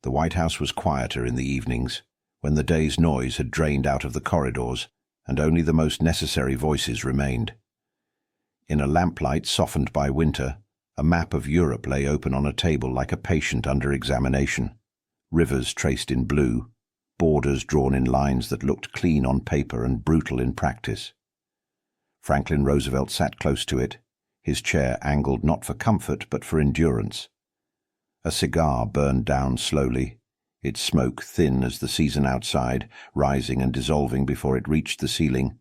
The White House was quieter in the evenings, when the day's noise had drained out of the corridors and only the most necessary voices remained. In a lamplight softened by winter, a map of Europe lay open on a table like a patient under examination. Rivers traced in blue, borders drawn in lines that looked clean on paper and brutal in practice. Franklin Roosevelt sat close to it, his chair angled not for comfort but for endurance. A cigar burned down slowly, its smoke thin as the season outside, rising and dissolving before it reached the ceiling,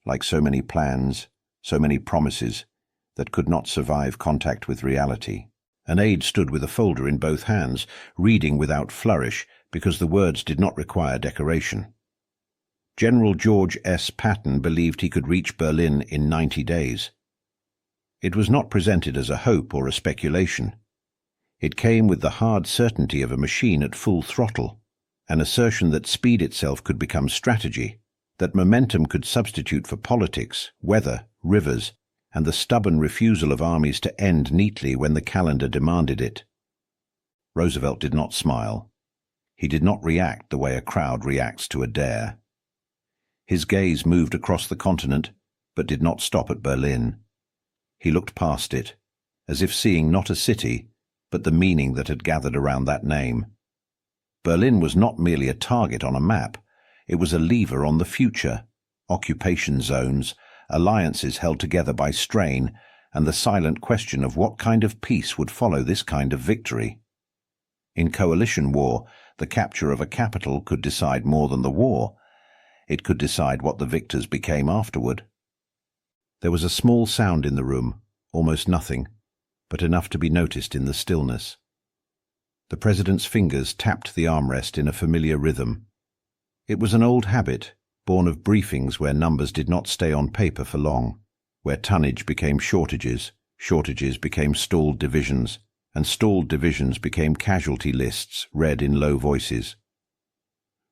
like so many plans, so many promises, that could not survive contact with reality. An aide stood with a folder in both hands, reading without flourish, because the words did not require decoration. General George S. Patton believed he could reach Berlin in 90 days. It was not presented as a hope or a speculation. It came with the hard certainty of a machine at full throttle, an assertion that speed itself could become strategy, that momentum could substitute for politics, weather, rivers, and the stubborn refusal of armies to end neatly when the calendar demanded it. Roosevelt did not smile. He did not react the way a crowd reacts to a dare. His gaze moved across the continent, but did not stop at Berlin. He looked past it, as if seeing not a city, but the meaning that had gathered around that name. Berlin was not merely a target on a map, it was a lever on the future, occupation zones, alliances held together by strain, and the silent question of what kind of peace would follow this kind of victory. In coalition war, the capture of a capital could decide more than the war. It could decide what the victors became afterward. There was a small sound in the room, almost nothing, but enough to be noticed in the stillness. The president's fingers tapped the armrest in a familiar rhythm. It was an old habit, born of briefings where numbers did not stay on paper for long, where tonnage became shortages, shortages became stalled divisions, and stalled divisions became casualty lists read in low voices.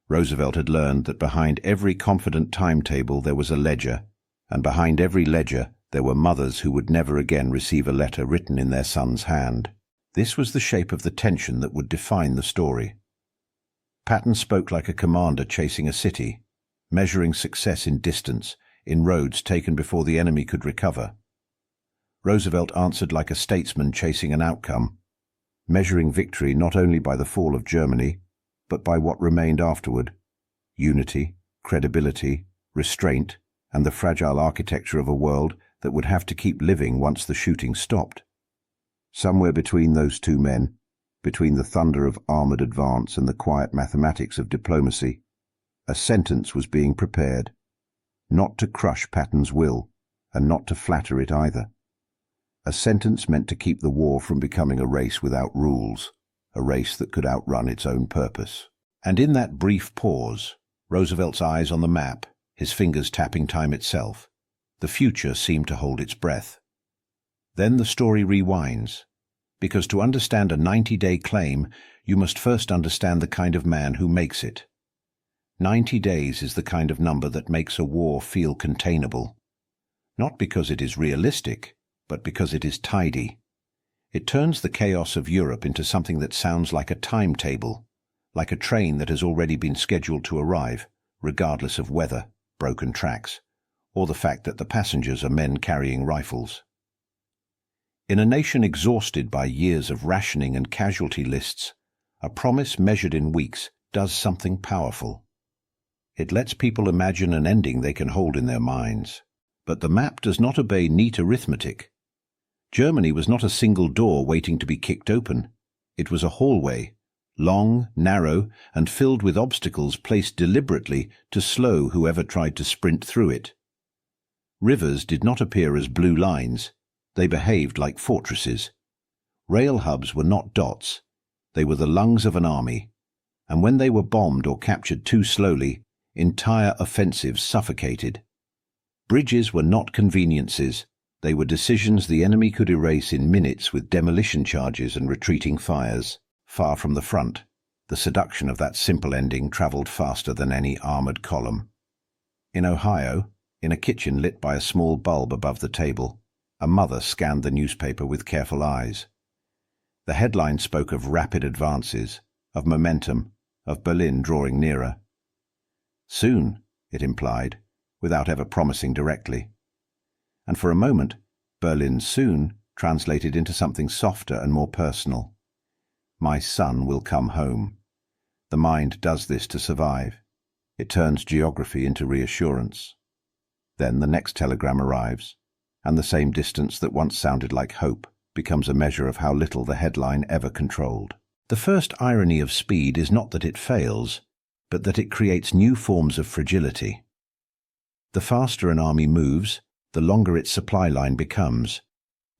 Roosevelt had learned that behind every confident timetable there was a ledger, and behind every ledger there were mothers who would never again receive a letter written in their son's hand. This was the shape of the tension that would define the story. Patton spoke like a commander chasing a city, measuring success in distance, in roads taken before the enemy could recover. Roosevelt answered like a statesman chasing an outcome, measuring victory not only by the fall of Germany, but by what remained afterward: unity, credibility, restraint, and the fragile architecture of a world that would have to keep living once the shooting stopped. Somewhere between those two men, between the thunder of armored advance and the quiet mathematics of diplomacy, a sentence was being prepared, not to crush Patton's will, and not to flatter it either. A sentence meant to keep the war from becoming a race without rules, a race that could outrun its own purpose. And in that brief pause, Roosevelt's eyes on the map, his fingers tapping time itself, the future seemed to hold its breath. Then the story rewinds, because to understand a 90-day claim, you must first understand the kind of man who makes it. 90 days is the kind of number that makes a war feel containable. Not because it is realistic, but because it is tidy. It turns the chaos of Europe into something that sounds like a timetable, like a train that has already been scheduled to arrive, regardless of weather, broken tracks, or the fact that the passengers are men carrying rifles. In a nation exhausted by years of rationing and casualty lists, a promise measured in weeks does something powerful. It lets people imagine an ending they can hold in their minds. But the map does not obey neat arithmetic. Germany was not a single door waiting to be kicked open. It was a hallway, long, narrow, and filled with obstacles placed deliberately to slow whoever tried to sprint through it. Rivers did not appear as blue lines. They behaved like fortresses. Rail hubs were not dots. They were the lungs of an army. And when they were bombed or captured too slowly, entire offensives suffocated. Bridges were not conveniences. They were decisions the enemy could erase in minutes with demolition charges and retreating fires. Far from the front, the seduction of that simple ending traveled faster than any armored column. In Ohio, in a kitchen lit by a small bulb above the table, a mother scanned the newspaper with careful eyes. The headline spoke of rapid advances, of momentum, of Berlin drawing nearer. Soon, it implied, without ever promising directly. And for a moment, Berlin soon translated into something softer and more personal. My son will come home. The mind does this to survive. It turns geography into reassurance. Then the next telegram arrives, and the same distance that once sounded like hope becomes a measure of how little the headline ever controlled. The first irony of speed is not that it fails, but that it creates new forms of fragility. The faster an army moves, the longer its supply line becomes.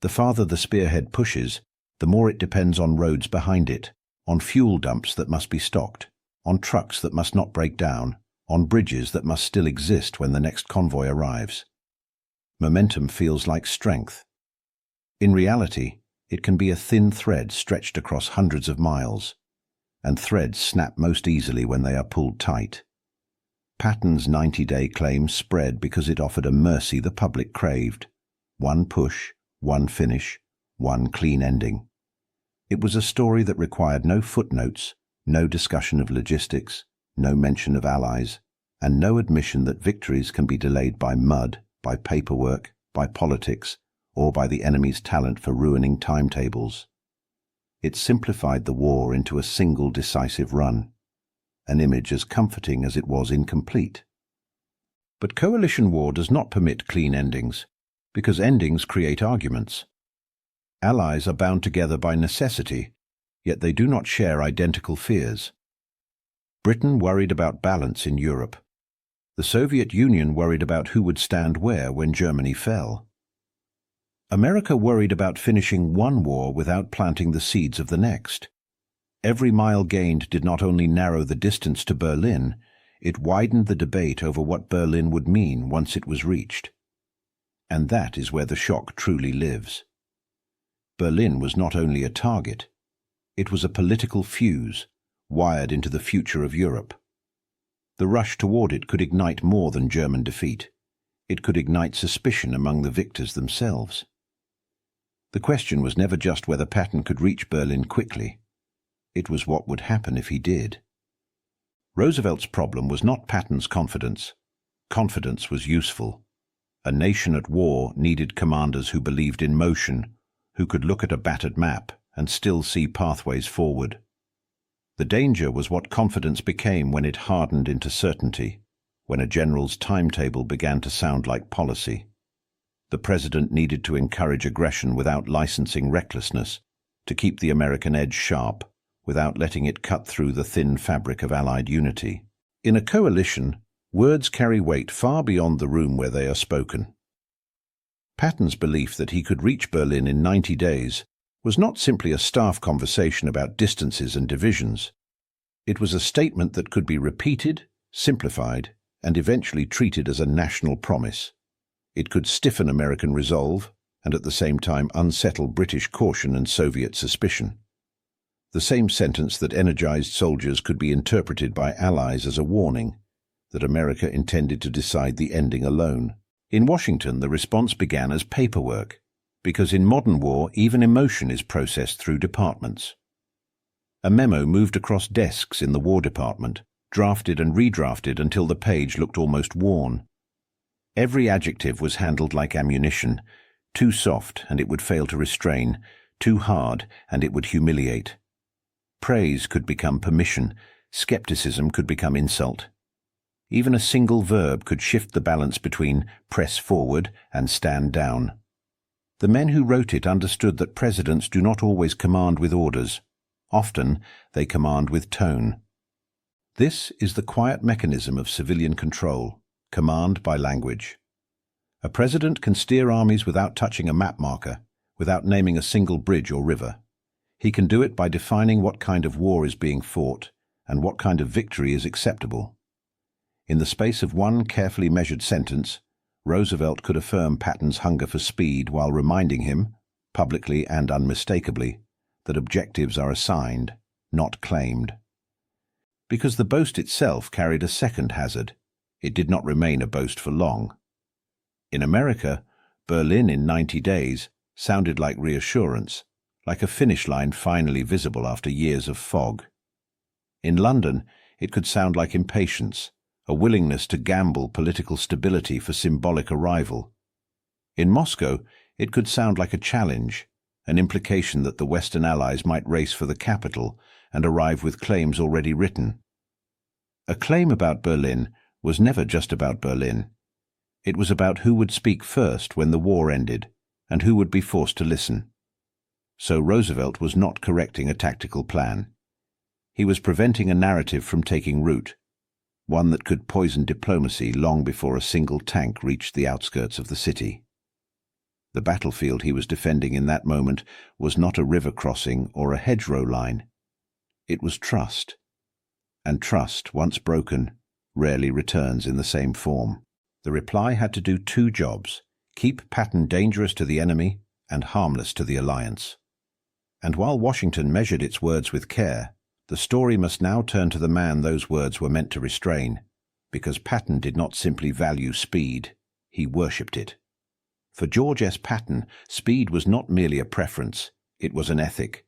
The farther the spearhead pushes, the more it depends on roads behind it, on fuel dumps that must be stocked, on trucks that must not break down, on bridges that must still exist when the next convoy arrives. Momentum feels like strength. In reality, it can be a thin thread stretched across hundreds of miles, and threads snap most easily when they are pulled tight. Patton's 90-day claim spread because it offered a mercy the public craved. One push, one finish, one clean ending. It was a story that required no footnotes, no discussion of logistics, no mention of allies, and no admission that victories can be delayed by mud, by paperwork, by politics, or by the enemy's talent for ruining timetables. It simplified the war into a single decisive run, an image as comforting as it was incomplete. But coalition war does not permit clean endings, because endings create arguments. Allies are bound together by necessity, yet they do not share identical fears. Britain worried about balance in Europe. The Soviet Union worried about who would stand where when Germany fell. America worried about finishing one war without planting the seeds of the next. Every mile gained did not only narrow the distance to Berlin, it widened the debate over what Berlin would mean once it was reached. And that is where the shock truly lives. Berlin was not only a target, it was a political fuse, wired into the future of Europe. The rush toward it could ignite more than German defeat. It could ignite suspicion among the victors themselves. The question was never just whether Patton could reach Berlin quickly. It was what would happen if he did. Roosevelt's problem was not Patton's confidence. Confidence was useful. A nation at war needed commanders who believed in motion, who could look at a battered map and still see pathways forward. The danger was what confidence became when it hardened into certainty, when a general's timetable began to sound like policy. The president needed to encourage aggression without licensing recklessness, to keep the American edge sharp, without letting it cut through the thin fabric of Allied unity. In a coalition, words carry weight far beyond the room where they are spoken. Patton's belief that he could reach Berlin in 90 days was not simply a staff conversation about distances and divisions. It was a statement that could be repeated, simplified, and eventually treated as a national promise. It could stiffen American resolve and at the same time unsettle British caution and Soviet suspicion. The same sentence that energized soldiers could be interpreted by allies as a warning that America intended to decide the ending alone. In Washington, the response began as paperwork, because in modern war, even emotion is processed through departments. A memo moved across desks in the War Department, drafted and redrafted until the page looked almost worn. Every adjective was handled like ammunition, too soft and it would fail to restrain, too hard and it would humiliate. Praise could become permission, skepticism could become insult. Even a single verb could shift the balance between press forward and stand down. The men who wrote it understood that presidents do not always command with orders. Often they command with tone. This is the quiet mechanism of civilian control, command by language. A president can steer armies without touching a map marker, without naming a single bridge or river. He can do it by defining what kind of war is being fought and what kind of victory is acceptable. In the space of one carefully measured sentence, Roosevelt could affirm Patton's hunger for speed while reminding him, publicly and unmistakably, that objectives are assigned, not claimed. Because the boast itself carried a second hazard. It did not remain a boast for long. In America, Berlin in 90 days sounded like reassurance, like a finish line finally visible after years of fog. In London, it could sound like impatience, a willingness to gamble political stability for symbolic arrival. In Moscow, it could sound like a challenge, an implication that the Western Allies might race for the capital and arrive with claims already written. A claim about Berlin was never just about Berlin. It was about who would speak first when the war ended, and who would be forced to listen. So Roosevelt was not correcting a tactical plan. He was preventing a narrative from taking root, one that could poison diplomacy long before a single tank reached the outskirts of the city. The battlefield he was defending in that moment was not a river crossing or a hedgerow line. It was trust. And trust, once broken, rarely returns in the same form. The reply had to do two jobs: keep Patton dangerous to the enemy and harmless to the alliance. And while Washington measured its words with care, the story must now turn to the man those words were meant to restrain, because Patton did not simply value speed, he worshipped it. For George S. Patton, speed was not merely a preference, it was an ethic.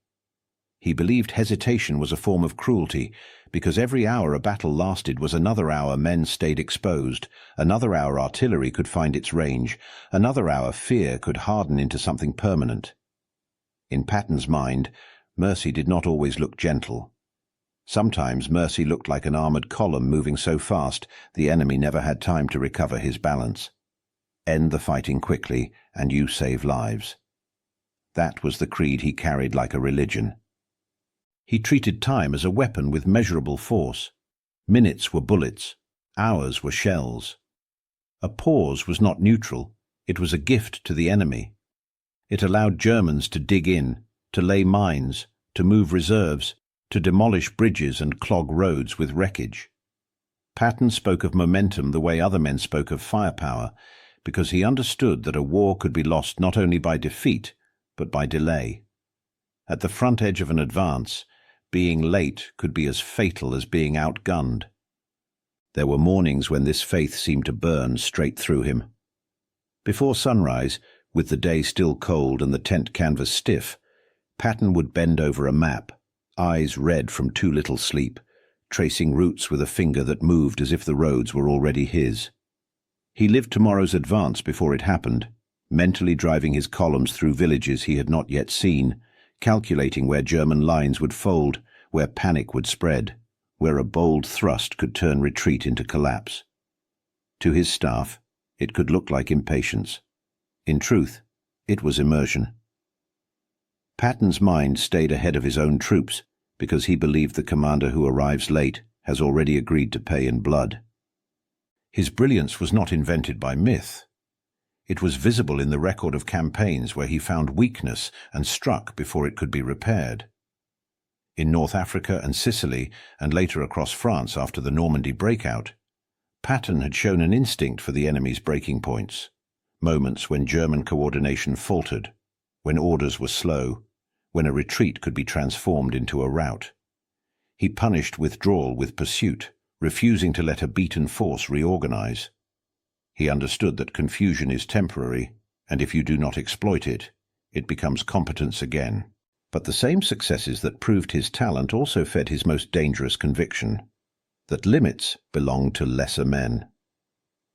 He believed hesitation was a form of cruelty, because every hour a battle lasted was another hour men stayed exposed, another hour artillery could find its range, another hour fear could harden into something permanent. In Patton's mind, mercy did not always look gentle. Sometimes mercy looked like an armored column moving so fast the enemy never had time to recover his balance. End the fighting quickly, and you save lives. That was the creed he carried like a religion. He treated time as a weapon with measurable force. Minutes were bullets, hours were shells. A pause was not neutral, it was a gift to the enemy. It allowed Germans to dig in, to lay mines, to move reserves, to demolish bridges and clog roads with wreckage. Patton spoke of momentum the way other men spoke of firepower, because he understood that a war could be lost not only by defeat, but by delay. At the front edge of an advance, being late could be as fatal as being outgunned. There were mornings when this faith seemed to burn straight through him. Before sunrise, with the day still cold and the tent canvas stiff, Patton would bend over a map, eyes red from too little sleep, tracing routes with a finger that moved as if the roads were already his. He lived tomorrow's advance before it happened, mentally driving his columns through villages he had not yet seen, calculating where German lines would fold, where panic would spread, where a bold thrust could turn retreat into collapse. To his staff, it could look like impatience. In truth, it was immersion. Patton's mind stayed ahead of his own troops because he believed the commander who arrives late has already agreed to pay in blood. His brilliance was not invented by myth. It was visible in the record of campaigns where he found weakness and struck before it could be repaired. In North Africa and Sicily, and later across France after the Normandy breakout, Patton had shown an instinct for the enemy's breaking points, moments when German coordination faltered, when orders were slow, when a retreat could be transformed into a rout. He punished withdrawal with pursuit, refusing to let a beaten force reorganize. He understood that confusion is temporary, and if you do not exploit it, it becomes competence again. But the same successes that proved his talent also fed his most dangerous conviction, that limits belong to lesser men.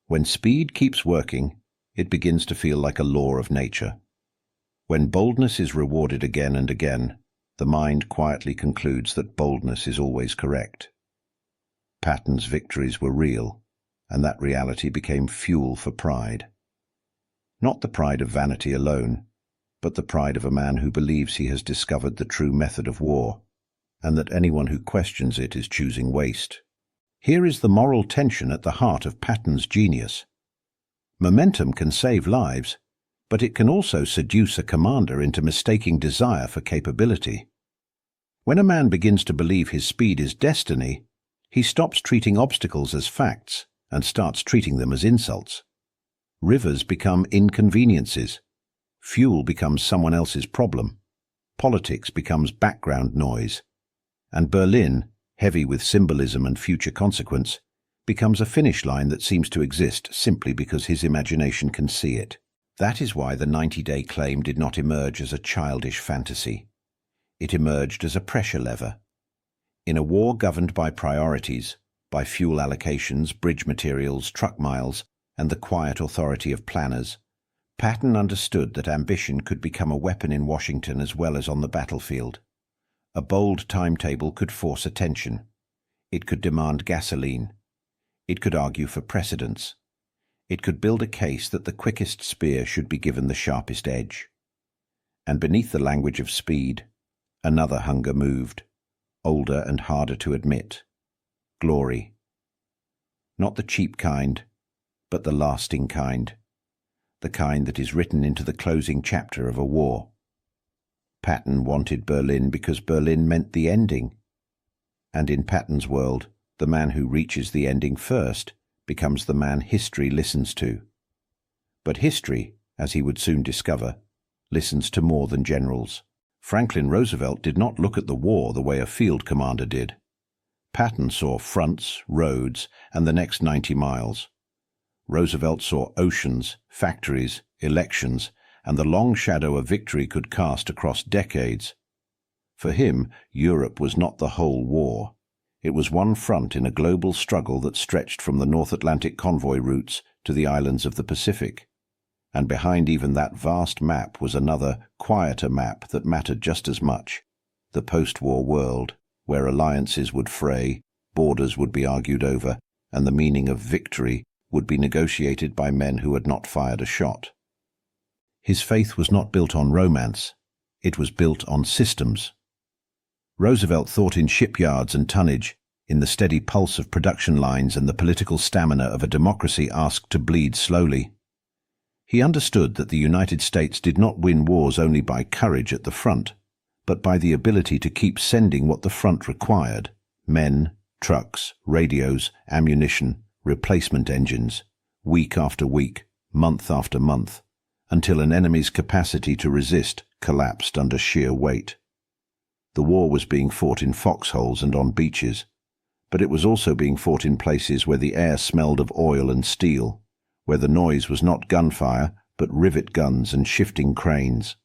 When speed keeps working, it begins to feel like a law of nature. When boldness is rewarded again and again, the mind quietly concludes that boldness is always correct. Patton's victories were real, and that reality became fuel for pride. Not the pride of vanity alone, but the pride of a man who believes he has discovered the true method of war, and that anyone who questions it is choosing waste. Here is the moral tension at the heart of Patton's genius. Momentum can save lives, but it can also seduce a commander into mistaking desire for capability. When a man begins to believe his speed is destiny, he stops treating obstacles as facts and starts treating them as insults. Rivers become inconveniences. Fuel becomes someone else's problem. Politics becomes background noise. And Berlin, heavy with symbolism and future consequence, becomes a finish line that seems to exist simply because his imagination can see it. That is why the 90-day claim did not emerge as a childish fantasy. It emerged as a pressure lever. In a war governed by priorities, by fuel allocations, bridge materials, truck miles, and the quiet authority of planners, Patton understood that ambition could become a weapon in Washington as well as on the battlefield. A bold timetable could force attention. It could demand gasoline. It could argue for precedence. It could build a case that the quickest spear should be given the sharpest edge. And beneath the language of speed, another hunger moved, older and harder to admit: glory. Not the cheap kind, but the lasting kind. The kind that is written into the closing chapter of a war. Patton wanted Berlin because Berlin meant the ending. And in Patton's world, the man who reaches the ending first becomes the man history listens to. But history, as he would soon discover, listens to more than generals. Franklin Roosevelt did not look at the war the way a field commander did. Patton saw fronts, roads, and the next 90 miles. Roosevelt saw oceans, factories, elections, and the long shadow a victory could cast across decades. For him, Europe was not the whole war. It was one front in a global struggle that stretched from the North Atlantic convoy routes to the islands of the Pacific. And behind even that vast map was another, quieter map that mattered just as much: the post-war world, where alliances would fray, borders would be argued over, and the meaning of victory would be negotiated by men who had not fired a shot. His faith was not built on romance. It was built on systems. Roosevelt thought in shipyards and tonnage, in the steady pulse of production lines and the political stamina of a democracy asked to bleed slowly. He understood that the United States did not win wars only by courage at the front, but by the ability to keep sending what the front required: men, trucks, radios, ammunition, replacement engines, week after week, month after month, until an enemy's capacity to resist collapsed under sheer weight. The war was being fought in foxholes and on beaches, but it was also being fought in places where the air smelled of oil and steel, where the noise was not gunfire, but rivet guns and shifting cranes.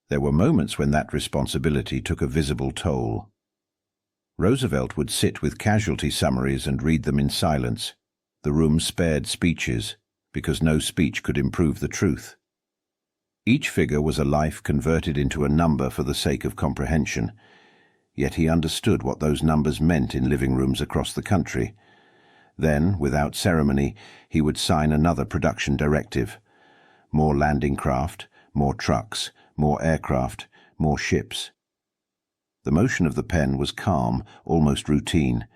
There were moments when that responsibility took a visible toll. Roosevelt would sit with casualty summaries and read them in silence. The room spared speeches, because no speech could improve the truth. Each figure was a life converted into a number for the sake of comprehension, yet he understood what those numbers meant in living rooms across the country. Then, without ceremony, he would sign another production directive: more landing craft, more trucks, more aircraft, more ships. The motion of the pen was calm, almost routine,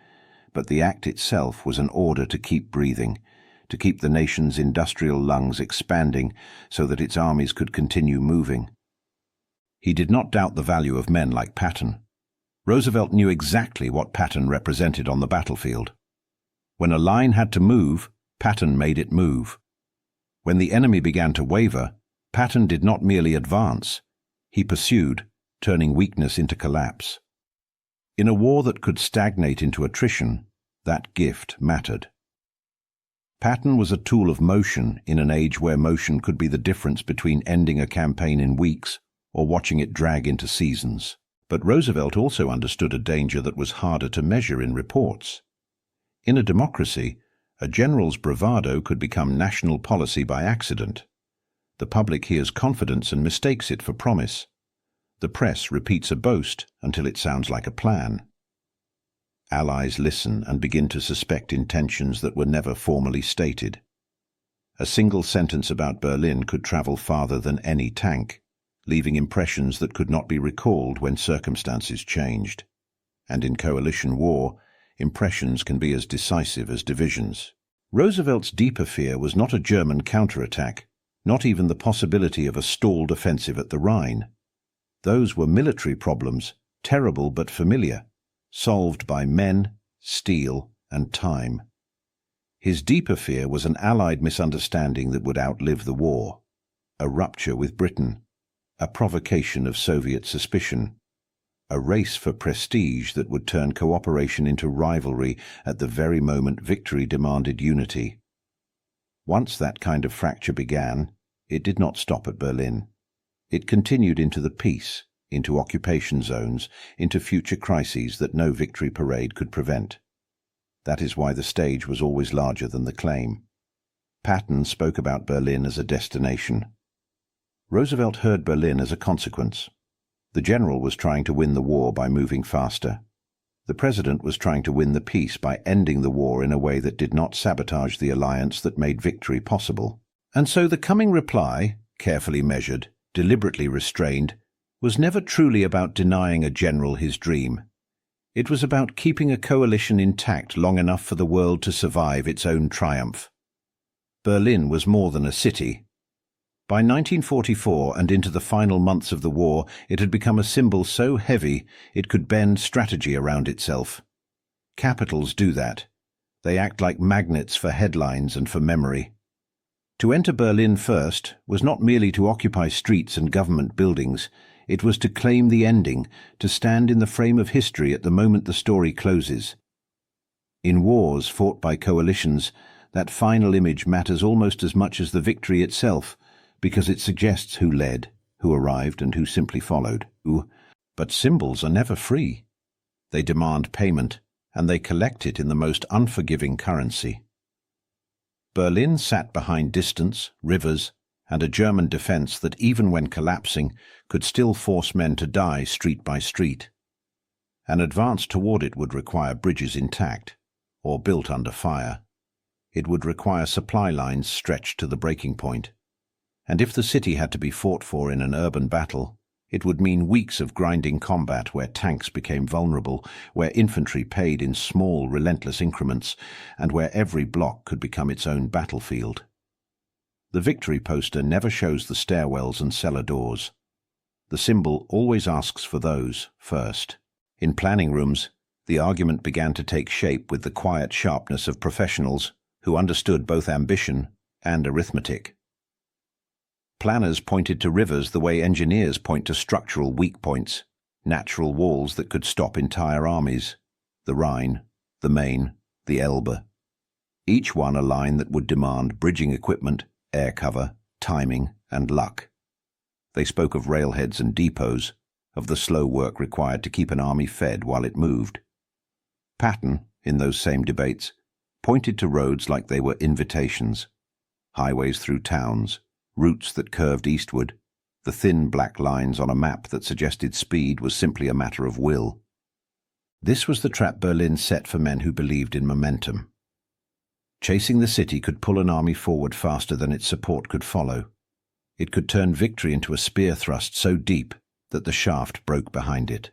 but the act itself was an order to keep breathing, to keep the nation's industrial lungs expanding so that its armies could continue moving. He did not doubt the value of men like Patton. Roosevelt knew exactly what Patton represented on the battlefield. When a line had to move, Patton made it move. When the enemy began to waver, Patton did not merely advance. He pursued, turning weakness into collapse. In a war that could stagnate into attrition, that gift mattered. Patton was a tool of motion in an age where motion could be the difference between ending a campaign in weeks or watching it drag into seasons. But Roosevelt also understood a danger that was harder to measure in reports. In a democracy, a general's bravado could become national policy by accident. The public hears confidence and mistakes it for promise. The press repeats a boast until it sounds like a plan. Allies listen and begin to suspect intentions that were never formally stated. A single sentence about Berlin could travel farther than any tank, leaving impressions that could not be recalled when circumstances changed. And in coalition war, impressions can be as decisive as divisions. Roosevelt's deeper fear was not a German counterattack, not even the possibility of a stalled offensive at the Rhine. Those were military problems, terrible but familiar, solved by men, steel, and time. His deeper fear was an Allied misunderstanding that would outlive the war, a rupture with Britain, a provocation of Soviet suspicion, a race for prestige that would turn cooperation into rivalry at the very moment victory demanded unity. Once that kind of fracture began, it did not stop at Berlin. It continued into the peace, into occupation zones, into future crises that no victory parade could prevent. That is why the stage was always larger than the claim. Patton spoke about Berlin as a destination. Roosevelt heard Berlin as a consequence. The general was trying to win the war by moving faster. The president was trying to win the peace by ending the war in a way that did not sabotage the alliance that made victory possible. And so the coming reply, carefully measured, deliberately restrained, was never truly about denying a general his dream. It was about keeping a coalition intact long enough for the world to survive its own triumph. Berlin was more than a city. By 1944 and into the final months of the war, it had become a symbol so heavy it could bend strategy around itself. Capitals do that. They act like magnets for headlines and for memory. To enter Berlin first was not merely to occupy streets and government buildings. It was to claim the ending, to stand in the frame of history at the moment the story closes. In wars fought by coalitions, that final image matters almost as much as the victory itself, because it suggests who led, who arrived, and who simply followed. But symbols are never free. They demand payment, and they collect it in the most unforgiving currency. Berlin sat behind distance, rivers, and a German defense that, even when collapsing, could still force men to die street by street. An advance toward it would require bridges intact, or built under fire. It would require supply lines stretched to the breaking point. And if the city had to be fought for in an urban battle, it would mean weeks of grinding combat where tanks became vulnerable, where infantry paid in small, relentless increments, and where every block could become its own battlefield. The victory poster never shows the stairwells and cellar doors. The symbol always asks for those first. In planning rooms, the argument began to take shape with the quiet sharpness of professionals who understood both ambition and arithmetic. Planners pointed to rivers the way engineers point to structural weak points, natural walls that could stop entire armies: the Rhine, the Main, the Elbe. Each one a line that would demand bridging equipment, air cover, timing, and luck. They spoke of railheads and depots, of the slow work required to keep an army fed while it moved. Patton, in those same debates, pointed to roads like they were invitations, highways through towns, routes that curved eastward, the thin black lines on a map that suggested speed was simply a matter of will. This was the trap Berlin set for men who believed in momentum. Chasing the city could pull an army forward faster than its support could follow. It could turn victory into a spear thrust so deep that the shaft broke behind it.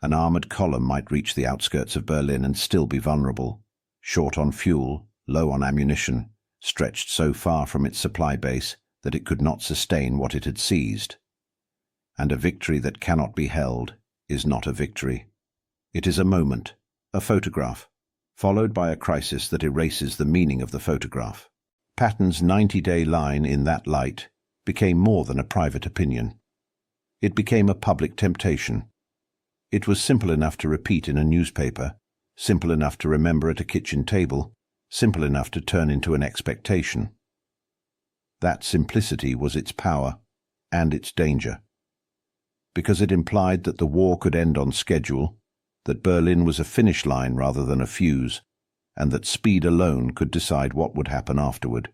An armored column might reach the outskirts of Berlin and still be vulnerable, short on fuel, low on ammunition, stretched so far from its supply base that it could not sustain what it had seized. And a victory that cannot be held is not a victory. It is a moment, a photograph, followed by a crisis that erases the meaning of the photograph. Patton's 90-day line in that light became more than a private opinion. It became a public temptation. It was simple enough to repeat in a newspaper, simple enough to remember at a kitchen table, simple enough to turn into an expectation. That simplicity was its power and its danger, because it implied that the war could end on schedule, that Berlin was a finish line rather than a fuse, and that speed alone could decide what would happen afterward.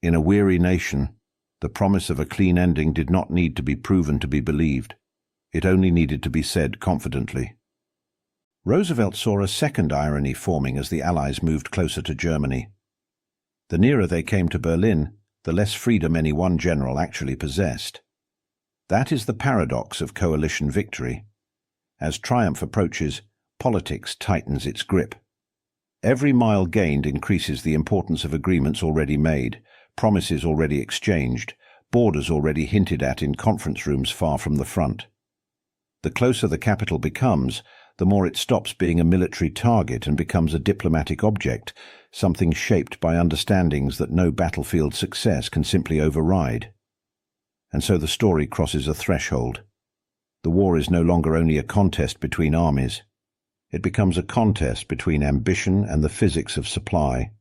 In a weary nation, the promise of a clean ending did not need to be proven to be believed. It only needed to be said confidently. Roosevelt saw a second irony forming as the Allies moved closer to Germany. The nearer they came to Berlin, the less freedom any one general actually possessed. That is the paradox of coalition victory. As triumph approaches, politics tightens its grip. Every mile gained increases the importance of agreements already made, promises already exchanged, borders already hinted at in conference rooms far from the front. The closer the capital becomes, the more it stops being a military target and becomes a diplomatic object, something shaped by understandings that no battlefield success can simply override. And so the story crosses a threshold. The war is no longer only a contest between armies. It becomes a contest between ambition and the physics of supply,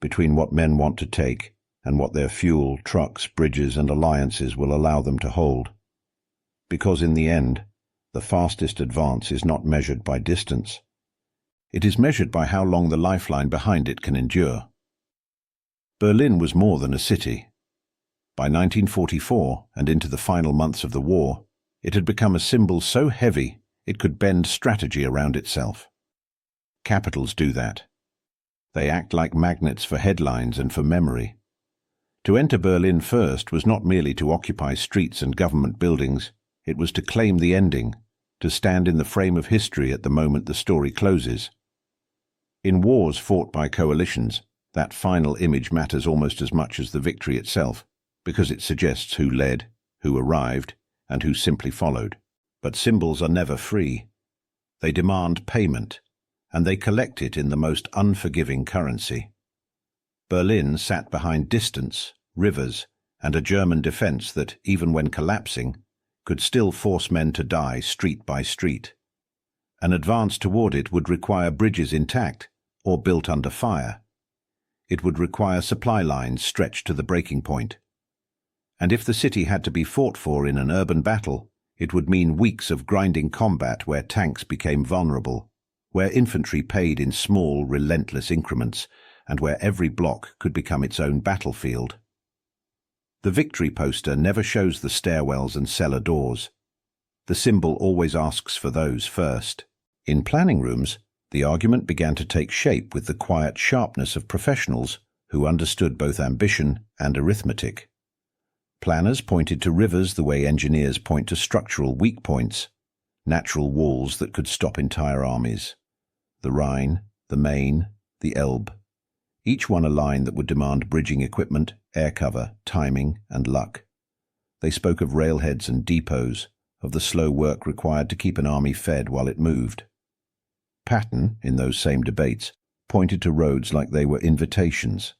between what men want to take and what their fuel, trucks, bridges, and alliances will allow them to hold. Because in the end, the fastest advance is not measured by distance. It is measured by how long the lifeline behind it can endure. Berlin was more than a city. By 1944, and into the final months of the war, it had become a symbol so heavy it could bend strategy around itself. Capitals do that. They act like magnets for headlines and for memory. To enter Berlin first was not merely to occupy streets and government buildings, it was to claim the ending, to stand in the frame of history at the moment the story closes. In wars fought by coalitions, that final image matters almost as much as the victory itself, because it suggests who led, who arrived, and who simply followed. But symbols are never free. They demand payment, and they collect it in the most unforgiving currency. Berlin sat behind distance, rivers, and a German defense that, even when collapsing, could still force men to die street by street. An advance toward it would require bridges intact or built under fire. It would require supply lines stretched to the breaking point. And if the city had to be fought for in an urban battle, it would mean weeks of grinding combat where tanks became vulnerable, where infantry paid in small, relentless increments, and where every block could become its own battlefield. The victory poster never shows the stairwells and cellar doors. The symbol always asks for those first. In planning rooms, the argument began to take shape with the quiet sharpness of professionals who understood both ambition and arithmetic. Planners pointed to rivers the way engineers point to structural weak points, natural walls that could stop entire armies. The Rhine, the Main, the Elbe. Each one a line that would demand bridging equipment, air cover, timing, and luck. They spoke of railheads and depots, of the slow work required to keep an army fed while it moved. Patton, in those same debates, pointed to roads like they were invitations,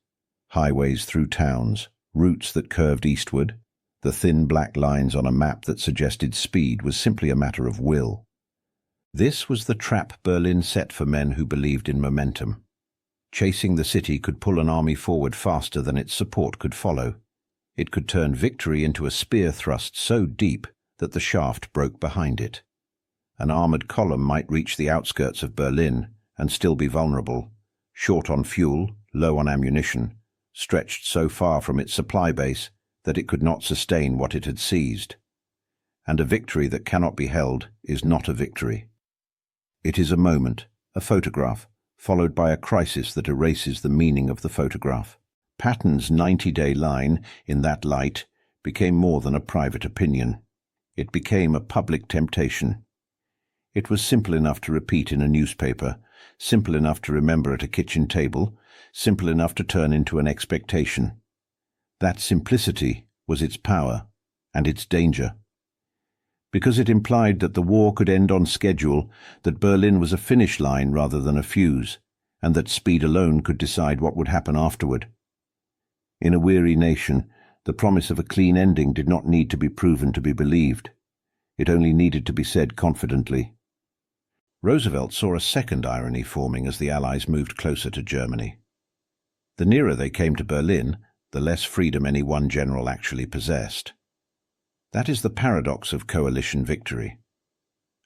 highways through towns, routes that curved eastward. The thin black lines on a map that suggested speed was simply a matter of will. This was the trap Berlin set for men who believed in momentum. Chasing the city could pull an army forward faster than its support could follow. It could turn victory into a spear thrust so deep that the shaft broke behind it. An armored column might reach the outskirts of Berlin and still be vulnerable, short on fuel, low on ammunition, stretched so far from its supply base that it could not sustain what it had seized. And a victory that cannot be held is not a victory. It is a moment, a photograph, followed by a crisis that erases the meaning of the photograph. Patton's 90-day line, in that light, became more than a private opinion. It became a public temptation. It was simple enough to repeat in a newspaper, simple enough to remember at a kitchen table, simple enough to turn into an expectation. That simplicity was its power and its danger. Because it implied that the war could end on schedule, that Berlin was a finish line rather than a fuse, and that speed alone could decide what would happen afterward. In a weary nation, the promise of a clean ending did not need to be proven to be believed. It only needed to be said confidently. Roosevelt saw a second irony forming as the Allies moved closer to Germany. The nearer they came to Berlin, the less freedom any one general actually possessed. That is the paradox of coalition victory.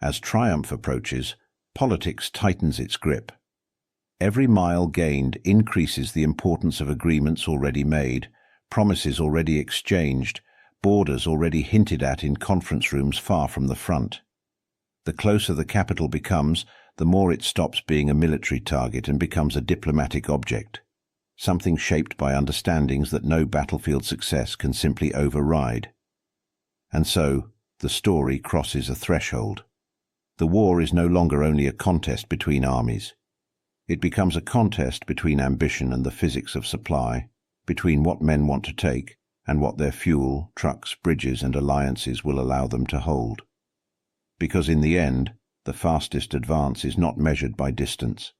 As triumph approaches, politics tightens its grip. Every mile gained increases the importance of agreements already made, promises already exchanged, borders already hinted at in conference rooms far from the front. The closer the capital becomes, the more it stops being a military target and becomes a diplomatic object, something shaped by understandings that no battlefield success can simply override. And so, the story crosses a threshold. The war is no longer only a contest between armies. It becomes a contest between ambition and the physics of supply, between what men want to take and what their fuel, trucks, bridges and alliances will allow them to hold. Because in the end, the fastest advance is not measured by distance.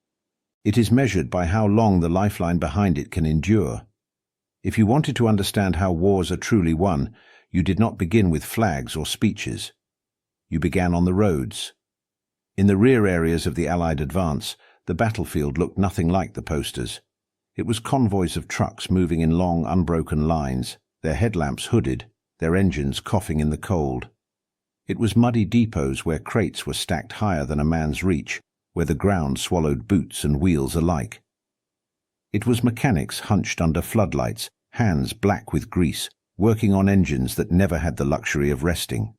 It is measured by how long the lifeline behind it can endure. If you wanted to understand how wars are truly won, you did not begin with flags or speeches. You began on the roads. In the rear areas of the Allied advance, the battlefield looked nothing like the posters. It was convoys of trucks moving in long, unbroken lines, their headlamps hooded, their engines coughing in the cold. It was muddy depots where crates were stacked higher than a man's reach, where the ground swallowed boots and wheels alike. It was mechanics hunched under floodlights, hands black with grease, working on engines that never had the luxury of resting.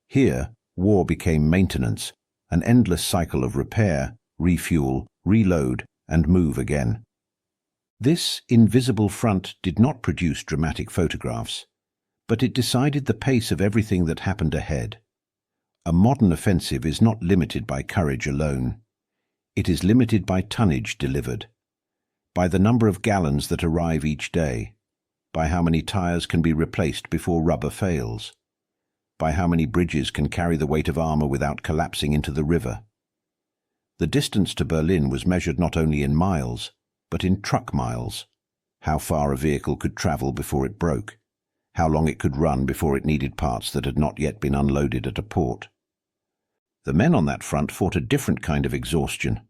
Here, war became maintenance, an endless cycle of repair, refuel, reload, and move again. This invisible front did not produce dramatic photographs, but it decided the pace of everything that happened ahead. A modern offensive is not limited by courage alone. It is limited by tonnage delivered, by the number of gallons that arrive each day, by how many tires can be replaced before rubber fails, by how many bridges can carry the weight of armor without collapsing into the river. The distance to Berlin was measured not only in miles, but in truck miles. How far a vehicle could travel before it broke, how long it could run before it needed parts that had not yet been unloaded at a port. The men on that front fought a different kind of exhaustion.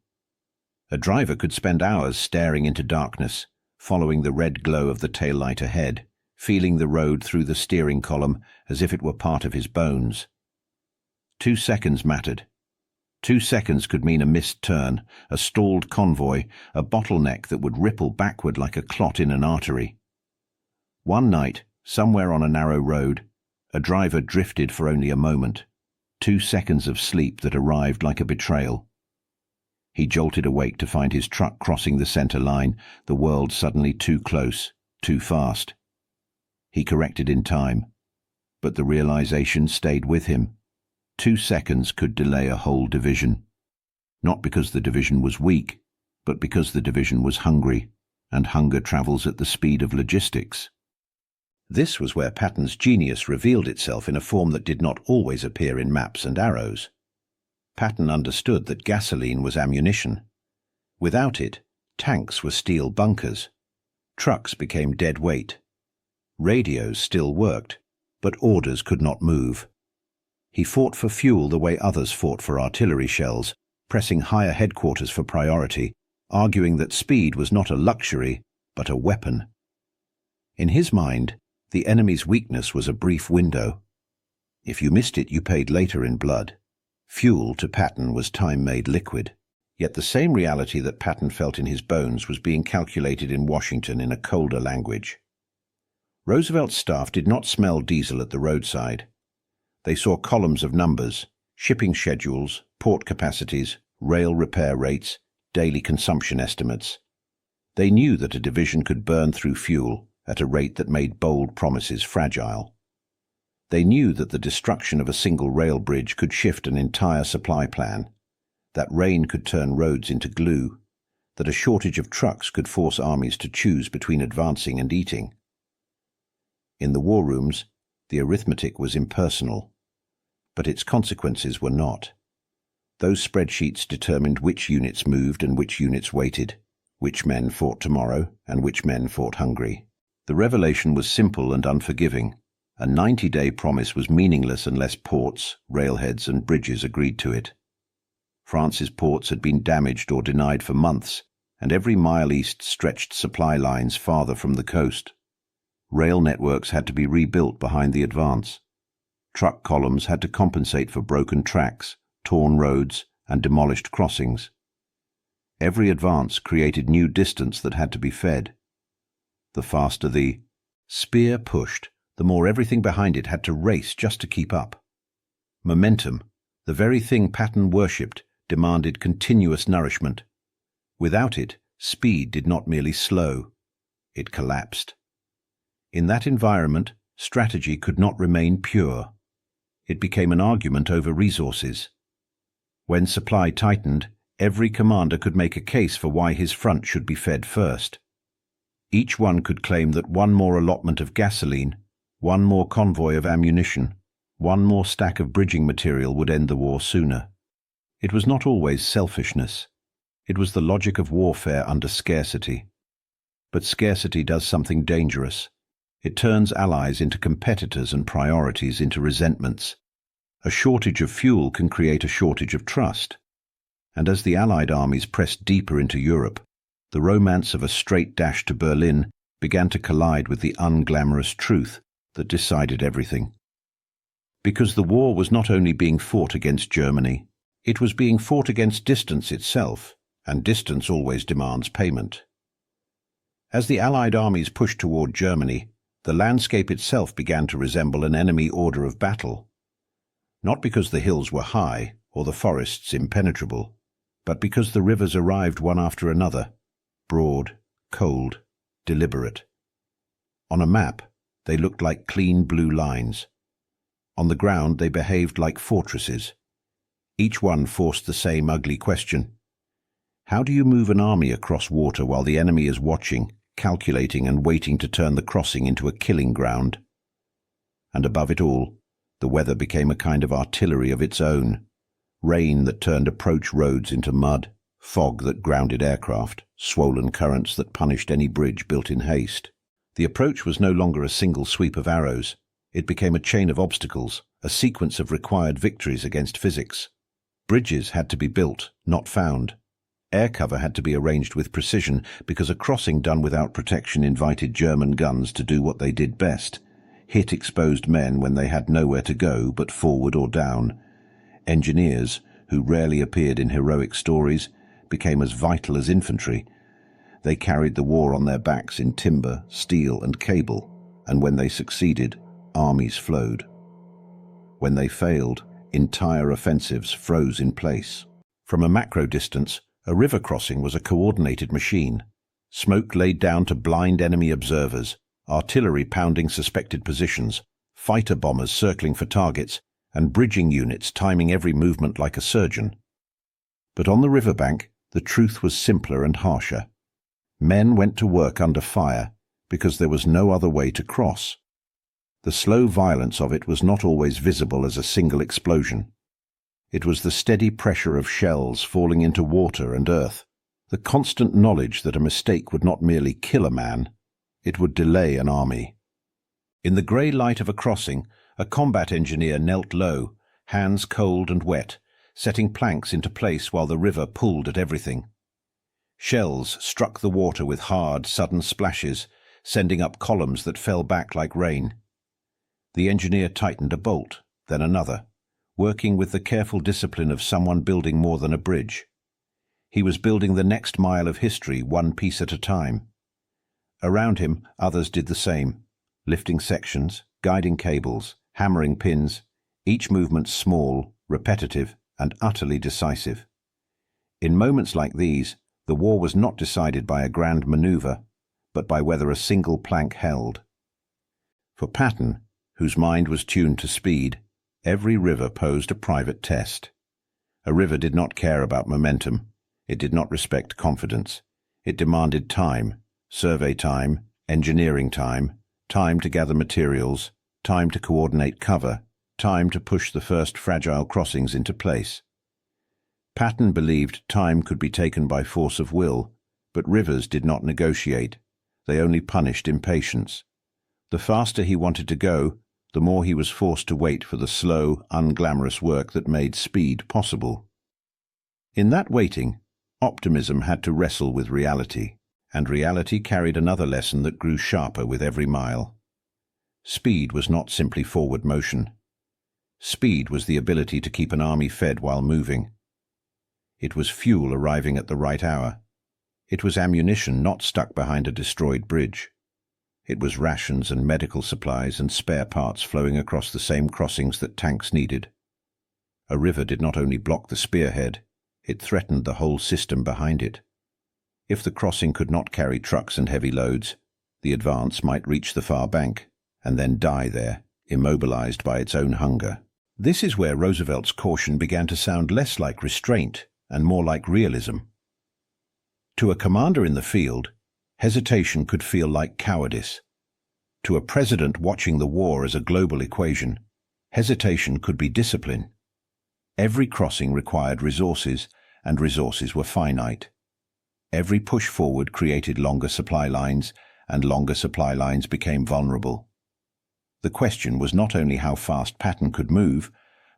A driver could spend hours staring into darkness, following the red glow of the taillight ahead, feeling the road through the steering column as if it were part of his bones. 2 seconds mattered. 2 seconds could mean a missed turn, a stalled convoy, a bottleneck that would ripple backward like a clot in an artery. One night, somewhere on a narrow road, a driver drifted for only a moment. 2 seconds of sleep that arrived like a betrayal. He jolted awake to find his truck crossing the center line, the world suddenly too close, too fast. He corrected in time, but the realization stayed with him. 2 seconds could delay a whole division. Not because the division was weak, but because the division was hungry, and hunger travels at the speed of logistics. This was where Patton's genius revealed itself in a form that did not always appear in maps and arrows. Patton understood that gasoline was ammunition. Without it, tanks were steel bunkers. Trucks became dead weight. Radios still worked, but orders could not move. He fought for fuel the way others fought for artillery shells, pressing higher headquarters for priority, arguing that speed was not a luxury, but a weapon. In his mind, the enemy's weakness was a brief window. If you missed it, you paid later in blood. Fuel to Patton was time-made liquid. Yet the same reality that Patton felt in his bones was being calculated in Washington in a colder language. Roosevelt's staff did not smell diesel at the roadside. They saw columns of numbers, shipping schedules, port capacities, rail repair rates, daily consumption estimates. They knew that a division could burn through fuel at a rate that made bold promises fragile. They knew that the destruction of a single rail bridge could shift an entire supply plan, that rain could turn roads into glue, that a shortage of trucks could force armies to choose between advancing and eating. In the war rooms, the arithmetic was impersonal, but its consequences were not. Those spreadsheets determined which units moved and which units waited, which men fought tomorrow and which men fought hungry. The revelation was simple and unforgiving. A 90-day promise was meaningless unless ports, railheads, and bridges agreed to it. France's ports had been damaged or denied for months, and every mile east stretched supply lines farther from the coast. Rail networks had to be rebuilt behind the advance. Truck columns had to compensate for broken tracks, torn roads, and demolished crossings. Every advance created new distance that had to be fed. The faster the spear pushed, the more everything behind it had to race just to keep up. Momentum, the very thing Patton worshipped, demanded continuous nourishment. Without it, speed did not merely slow, it collapsed. In that environment, strategy could not remain pure. It became an argument over resources. When supply tightened, every commander could make a case for why his front should be fed first. Each one could claim that one more allotment of gasoline, one more convoy of ammunition, one more stack of bridging material would end the war sooner. It was not always selfishness. It was the logic of warfare under scarcity. But scarcity does something dangerous. It turns allies into competitors and priorities into resentments. A shortage of fuel can create a shortage of trust. And as the Allied armies pressed deeper into Europe, the romance of a straight dash to Berlin began to collide with the unglamorous truth that decided everything. Because the war was not only being fought against Germany, it was being fought against distance itself, and distance always demands payment. As the Allied armies pushed toward Germany, the landscape itself began to resemble an enemy order of battle. Not because the hills were high or the forests impenetrable, but because the rivers arrived one after another, broad, cold, deliberate. On a map, they looked like clean blue lines. On the ground, they behaved like fortresses. Each one forced the same ugly question. How do you move an army across water while the enemy is watching, calculating and waiting to turn the crossing into a killing ground? And above it all, the weather became a kind of artillery of its own. Rain that turned approach roads into mud, fog that grounded aircraft, swollen currents that punished any bridge built in haste. The approach was no longer a single sweep of arrows. It became a chain of obstacles, a sequence of required victories against physics. Bridges had to be built, not found. Air cover had to be arranged with precision because a crossing done without protection invited German guns to do what they did best: hit exposed men when they had nowhere to go but forward or down. Engineers, who rarely appeared in heroic stories, became as vital as infantry. They carried the war on their backs in timber, steel and cable, and when they succeeded, armies flowed. When they failed, entire offensives froze in place. From a macro distance, a river crossing was a coordinated machine. Smoke laid down to blind enemy observers, artillery pounding suspected positions, fighter bombers circling for targets, and bridging units timing every movement like a surgeon. But on the riverbank, the truth was simpler and harsher. Men went to work under fire because there was no other way to cross. The slow violence of it was not always visible as a single explosion. It was the steady pressure of shells falling into water and earth, the constant knowledge that a mistake would not merely kill a man, it would delay an army. In the grey light of a crossing, a combat engineer knelt low, hands cold and wet, setting planks into place while the river pulled at everything. Shells struck the water with hard, sudden splashes, sending up columns that fell back like rain. The engineer tightened a bolt, then another, working with the careful discipline of someone building more than a bridge. He was building the next mile of history, one piece at a time. Around him, others did the same, lifting sections, guiding cables, hammering pins, each movement small, repetitive, and utterly decisive. In moments like these, the war was not decided by a grand maneuver, but by whether a single plank held. For Patton, whose mind was tuned to speed, every river posed a private test. A river did not care about momentum. It did not respect confidence. It demanded time, survey time, engineering time, time to gather materials, time to coordinate cover, time to push the first fragile crossings into place. Patton believed time could be taken by force of will, but rivers did not negotiate. They only punished impatience. The faster he wanted to go, the more he was forced to wait for the slow, unglamorous work that made speed possible. In that waiting, optimism had to wrestle with reality, and reality carried another lesson that grew sharper with every mile. Speed was not simply forward motion. Speed was the ability to keep an army fed while moving. It was fuel arriving at the right hour. It was ammunition not stuck behind a destroyed bridge. It was rations and medical supplies and spare parts flowing across the same crossings that tanks needed. A river did not only block the spearhead, it threatened the whole system behind it. If the crossing could not carry trucks and heavy loads, the advance might reach the far bank, and then die there, immobilized by its own hunger. This is where Roosevelt's caution began to sound less like restraint and more like realism. To a commander in the field, hesitation could feel like cowardice. To a president watching the war as a global equation, hesitation could be discipline. Every crossing required resources, and resources were finite. Every push forward created longer supply lines, and longer supply lines became vulnerable. The question was not only how fast Patton could move,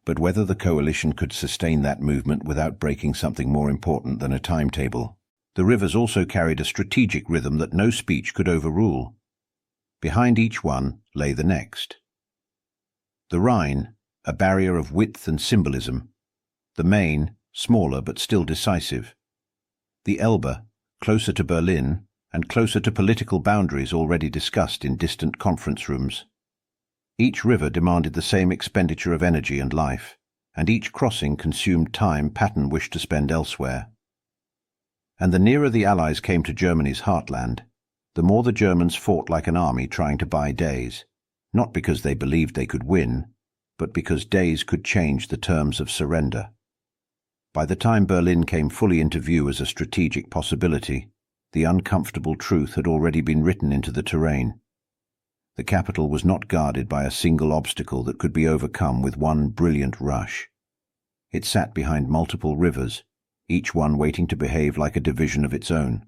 but whether the coalition could sustain that movement without breaking something more important than a timetable. The rivers also carried a strategic rhythm that no speech could overrule. Behind each one lay the next. The Rhine, a barrier of width and symbolism. The Main, smaller but still decisive. The Elbe, closer to Berlin and closer to political boundaries already discussed in distant conference rooms. Each river demanded the same expenditure of energy and life, and each crossing consumed time Patton wished to spend elsewhere. And the nearer the Allies came to Germany's heartland, the more the Germans fought like an army trying to buy days, not because they believed they could win, but because days could change the terms of surrender. By the time Berlin came fully into view as a strategic possibility, the uncomfortable truth had already been written into the terrain. The capital was not guarded by a single obstacle that could be overcome with one brilliant rush. It sat behind multiple rivers, each one waiting to behave like a division of its own.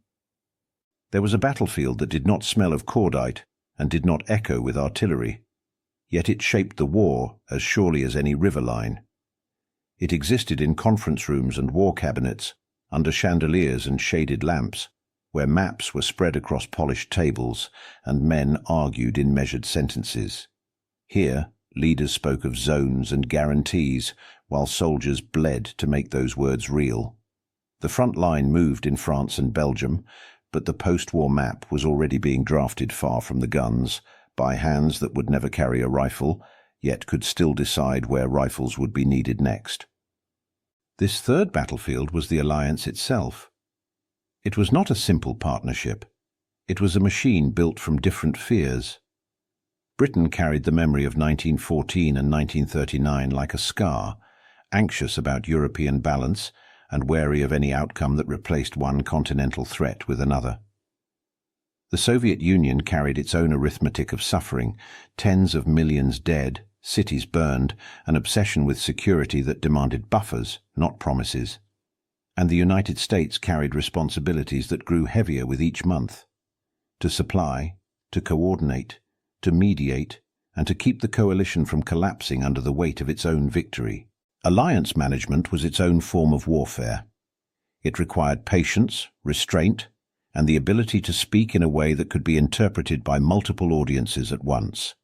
There was a battlefield that did not smell of cordite and did not echo with artillery, yet it shaped the war as surely as any river line. It existed in conference rooms and war cabinets, under chandeliers and shaded lamps, where maps were spread across polished tables and men argued in measured sentences. Here, leaders spoke of zones and guarantees, while soldiers bled to make those words real. The front line moved in France and Belgium, but the post-war map was already being drafted far from the guns, by hands that would never carry a rifle, yet could still decide where rifles would be needed next. This third battlefield was the alliance itself. It was not a simple partnership. It was a machine built from different fears. Britain carried the memory of 1914 and 1939 like a scar, anxious about European balance and wary of any outcome that replaced one continental threat with another. The Soviet Union carried its own arithmetic of suffering, tens of millions dead, cities burned, an obsession with security that demanded buffers, not promises. And the United States carried responsibilities that grew heavier with each month. To supply, to coordinate, to mediate, and to keep the coalition from collapsing under the weight of its own victory. Alliance management was its own form of warfare. It required patience, restraint, and the ability to speak in a way that could be interpreted by multiple audiences at once.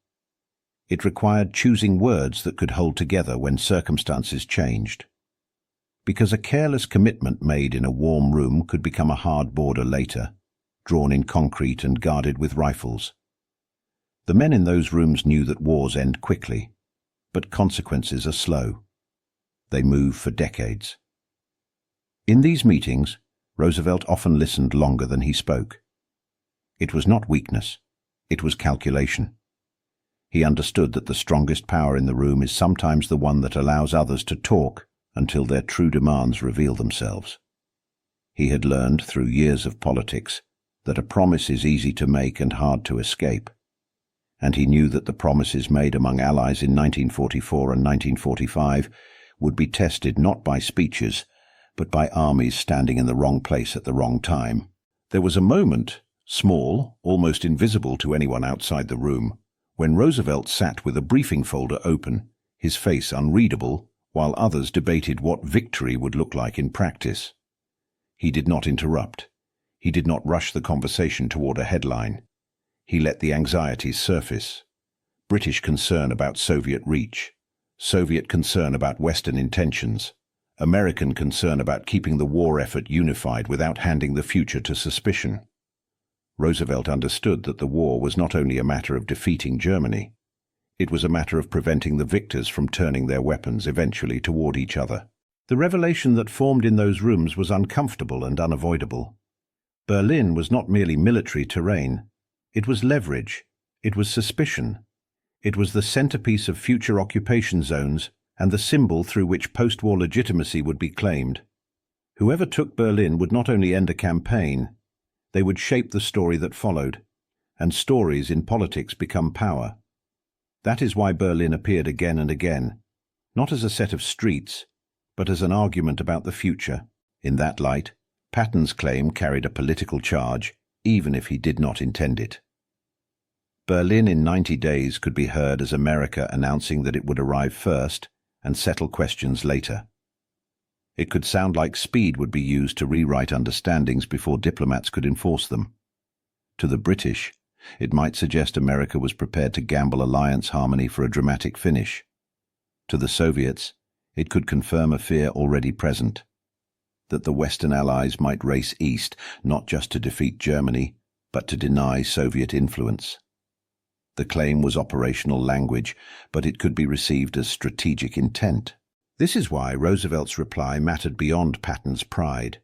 It required choosing words that could hold together when circumstances changed. Because a careless commitment made in a warm room could become a hard border later, drawn in concrete and guarded with rifles. The men in those rooms knew that wars end quickly, but consequences are slow. They move for decades. In these meetings, Roosevelt often listened longer than he spoke. It was not weakness, it was calculation. He understood that the strongest power in the room is sometimes the one that allows others to talk until their true demands reveal themselves. He had learned through years of politics that a promise is easy to make and hard to escape, and he knew that the promises made among allies in 1944 and 1945 would be tested not by speeches, but by armies standing in the wrong place at the wrong time. There was a moment, small, almost invisible to anyone outside the room, when Roosevelt sat with a briefing folder open, his face unreadable, while others debated what victory would look like in practice. He did not interrupt. He did not rush the conversation toward a headline. He let the anxieties surface. British concern about Soviet reach, Soviet concern about Western intentions, American concern about keeping the war effort unified without handing the future to suspicion. Roosevelt understood that the war was not only a matter of defeating Germany, it was a matter of preventing the victors from turning their weapons eventually toward each other. The revelation that formed in those rooms was uncomfortable and unavoidable. Berlin was not merely military terrain. It was leverage. It was suspicion. It was the centerpiece of future occupation zones and the symbol through which post-war legitimacy would be claimed. Whoever took Berlin would not only end a campaign, they would shape the story that followed, and stories in politics become power. That is why Berlin appeared again and again, not as a set of streets, but as an argument about the future. In that light, Patton's claim carried a political charge, even if he did not intend it. Berlin in 90 days could be heard as America announcing that it would arrive first and settle questions later. It could sound like speed would be used to rewrite understandings before diplomats could enforce them. To the British, it might suggest America was prepared to gamble alliance harmony for a dramatic finish. To the Soviets, it could confirm a fear already present, that the Western Allies might race east not just to defeat Germany, but to deny Soviet influence. The claim was operational language, but it could be received as strategic intent. This is why Roosevelt's reply mattered beyond Patton's pride.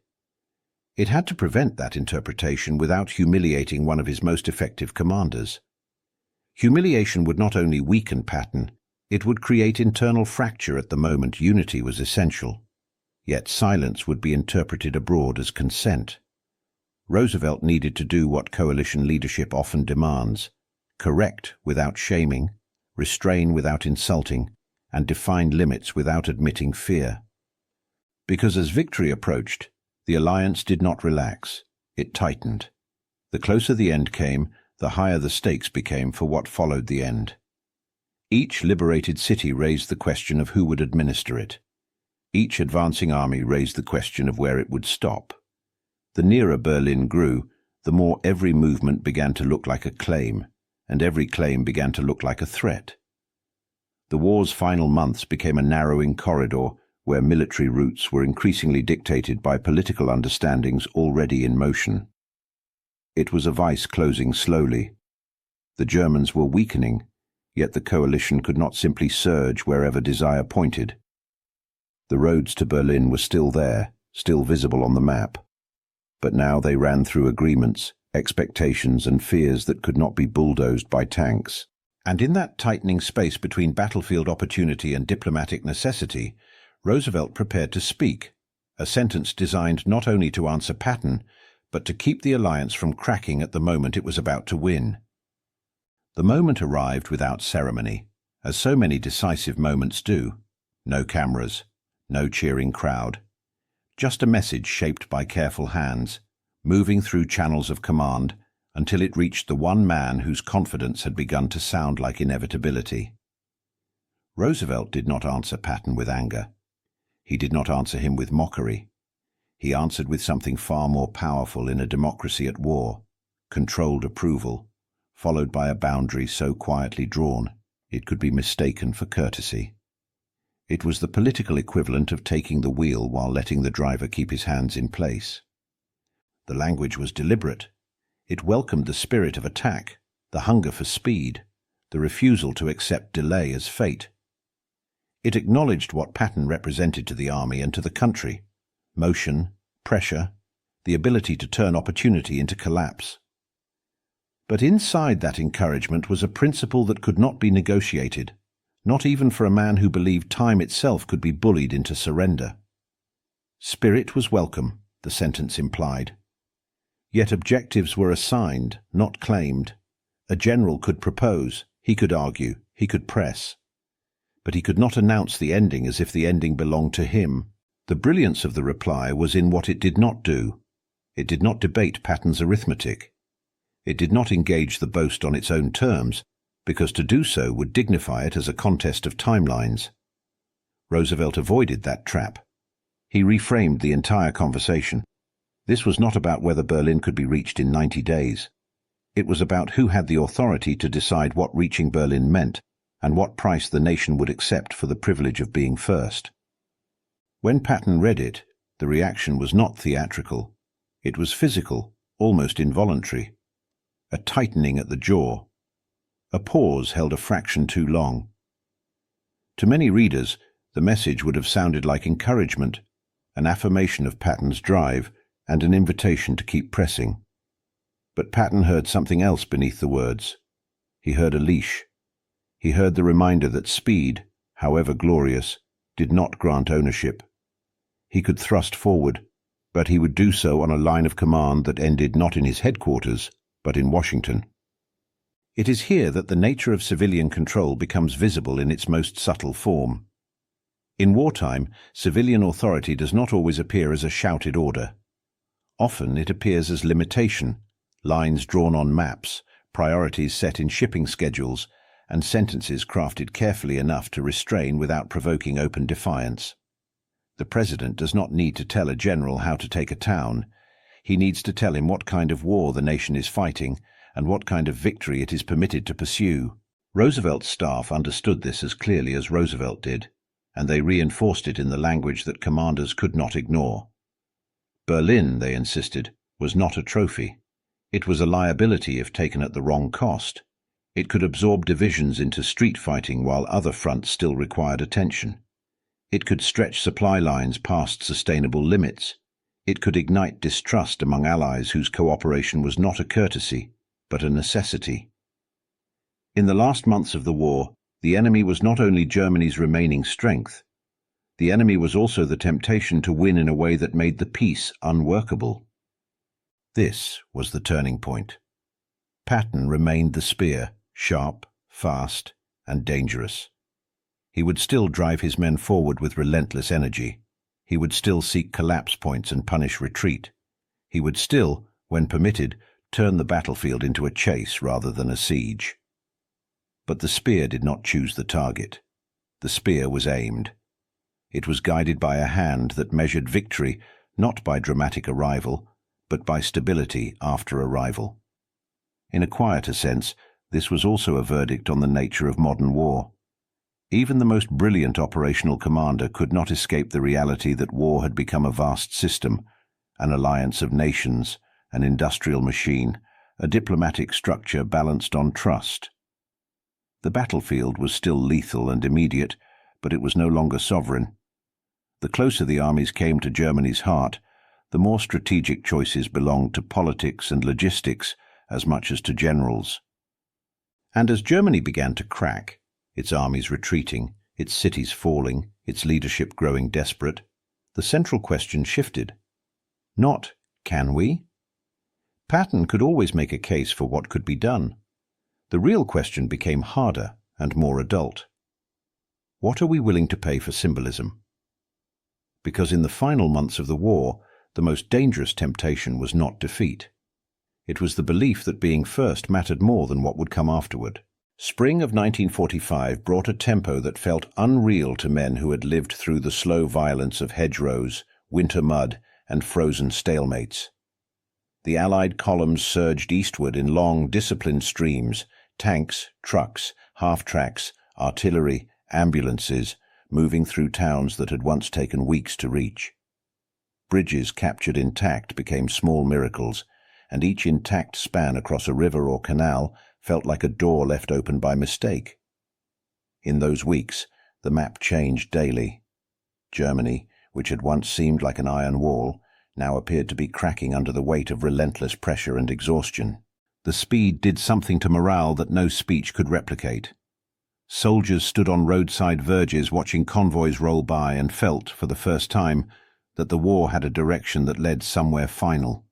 It had to prevent that interpretation without humiliating one of his most effective commanders. Humiliation would not only weaken Patton, it would create internal fracture at the moment unity was essential. Yet silence would be interpreted abroad as consent. Roosevelt needed to do what coalition leadership often demands: correct without shaming, restrain without insulting, and define limits without admitting fear. Because as victory approached, the alliance did not relax, it tightened. The closer the end came, the higher the stakes became for what followed the end. Each liberated city raised the question of who would administer it. Each advancing army raised the question of where it would stop. The nearer Berlin grew, the more every movement began to look like a claim, and every claim began to look like a threat. The war's final months became a narrowing corridor where military routes were increasingly dictated by political understandings already in motion. It was a vice closing slowly. The Germans were weakening, yet the coalition could not simply surge wherever desire pointed. The roads to Berlin were still there, still visible on the map. But now they ran through agreements, expectations and fears that could not be bulldozed by tanks. And in that tightening space between battlefield opportunity and diplomatic necessity, Roosevelt prepared to speak, a sentence designed not only to answer Patton, but to keep the alliance from cracking at the moment it was about to win. The moment arrived without ceremony, as so many decisive moments do. No cameras, no cheering crowd. Just a message shaped by careful hands, moving through channels of command until it reached the one man whose confidence had begun to sound like inevitability. Roosevelt did not answer Patton with anger. He did not answer him with mockery. He answered with something far more powerful in a democracy at war: controlled approval, followed by a boundary so quietly drawn it could be mistaken for courtesy. It was the political equivalent of taking the wheel while letting the driver keep his hands in place. The language was deliberate. It welcomed the spirit of attack, the hunger for speed, the refusal to accept delay as fate. It acknowledged what Patton represented to the army and to the country: motion, pressure, the ability to turn opportunity into collapse. But inside that encouragement was a principle that could not be negotiated, not even for a man who believed time itself could be bullied into surrender. Spirit was welcome, the sentence implied. Yet objectives were assigned, not claimed. A general could propose, he could argue, he could press. But he could not announce the ending as if the ending belonged to him. The brilliance of the reply was in what it did not do. It did not debate Patton's arithmetic. It did not engage the boast on its own terms, because to do so would dignify it as a contest of timelines. Roosevelt avoided that trap. He reframed the entire conversation. This was not about whether Berlin could be reached in 90 days. It was about who had the authority to decide what reaching Berlin meant and what price the nation would accept for the privilege of being first. When Patton read it, the reaction was not theatrical. It was physical, almost involuntary. A tightening at the jaw. A pause held a fraction too long. To many readers, the message would have sounded like encouragement, an affirmation of Patton's drive, and an invitation to keep pressing. But Patton heard something else beneath the words. He heard a leash. He heard the reminder that speed, however glorious, did not grant ownership. He could thrust forward, but he would do so on a line of command that ended not in his headquarters, but in Washington. It is here that the nature of civilian control becomes visible in its most subtle form. In wartime, civilian authority does not always appear as a shouted order. Often it appears as limitation, lines drawn on maps, priorities set in shipping schedules, and sentences crafted carefully enough to restrain without provoking open defiance. The president does not need to tell a general how to take a town. He needs to tell him what kind of war the nation is fighting and what kind of victory it is permitted to pursue. Roosevelt's staff understood this as clearly as Roosevelt did. and they reinforced it in the language that commanders could not ignore. Berlin, they insisted, was not a trophy. It was a liability if taken at the wrong cost. It could absorb divisions into street fighting while other fronts still required attention. It could stretch supply lines past sustainable limits. It could ignite distrust among allies whose cooperation was not a courtesy, but a necessity. In the last months of the war, the enemy was not only Germany's remaining strength. The enemy was also the temptation to win in a way that made the peace unworkable. This was the turning point. Patton remained the spear, sharp, fast, and dangerous. He would still drive his men forward with relentless energy. He would still seek collapse points and punish retreat. He would still, when permitted, turn the battlefield into a chase rather than a siege. But the spear did not choose the target. The spear was aimed. It was guided by a hand that measured victory not by dramatic arrival, but by stability after arrival. In a quieter sense, this was also a verdict on the nature of modern war. Even the most brilliant operational commander could not escape the reality that war had become a vast system, an alliance of nations, an industrial machine, a diplomatic structure balanced on trust. The battlefield was still lethal and immediate, but it was no longer sovereign. The closer the armies came to Germany's heart, the more strategic choices belonged to politics and logistics as much as to generals. And as Germany began to crack, its armies retreating, its cities falling, its leadership growing desperate, the central question shifted. Not, can we? Patton could always make a case for what could be done. The real question became harder and more adult. What are we willing to pay for symbolism? Because in the final months of the war, the most dangerous temptation was not defeat. It was the belief that being first mattered more than what would come afterward. Spring of 1945 brought a tempo that felt unreal to men who had lived through the slow violence of hedgerows, winter mud, and frozen stalemates. The Allied columns surged eastward in long, disciplined streams, tanks, trucks, half-tracks, artillery, ambulances, moving through towns that had once taken weeks to reach. Bridges captured intact became small miracles, and each intact span across a river or canal felt like a door left open by mistake. In those weeks, the map changed daily. Germany, which had once seemed like an iron wall, now appeared to be cracking under the weight of relentless pressure and exhaustion. The speed did something to morale that no speech could replicate. Soldiers stood on roadside verges watching convoys roll by and felt, for the first time, that the war had a direction that led somewhere final.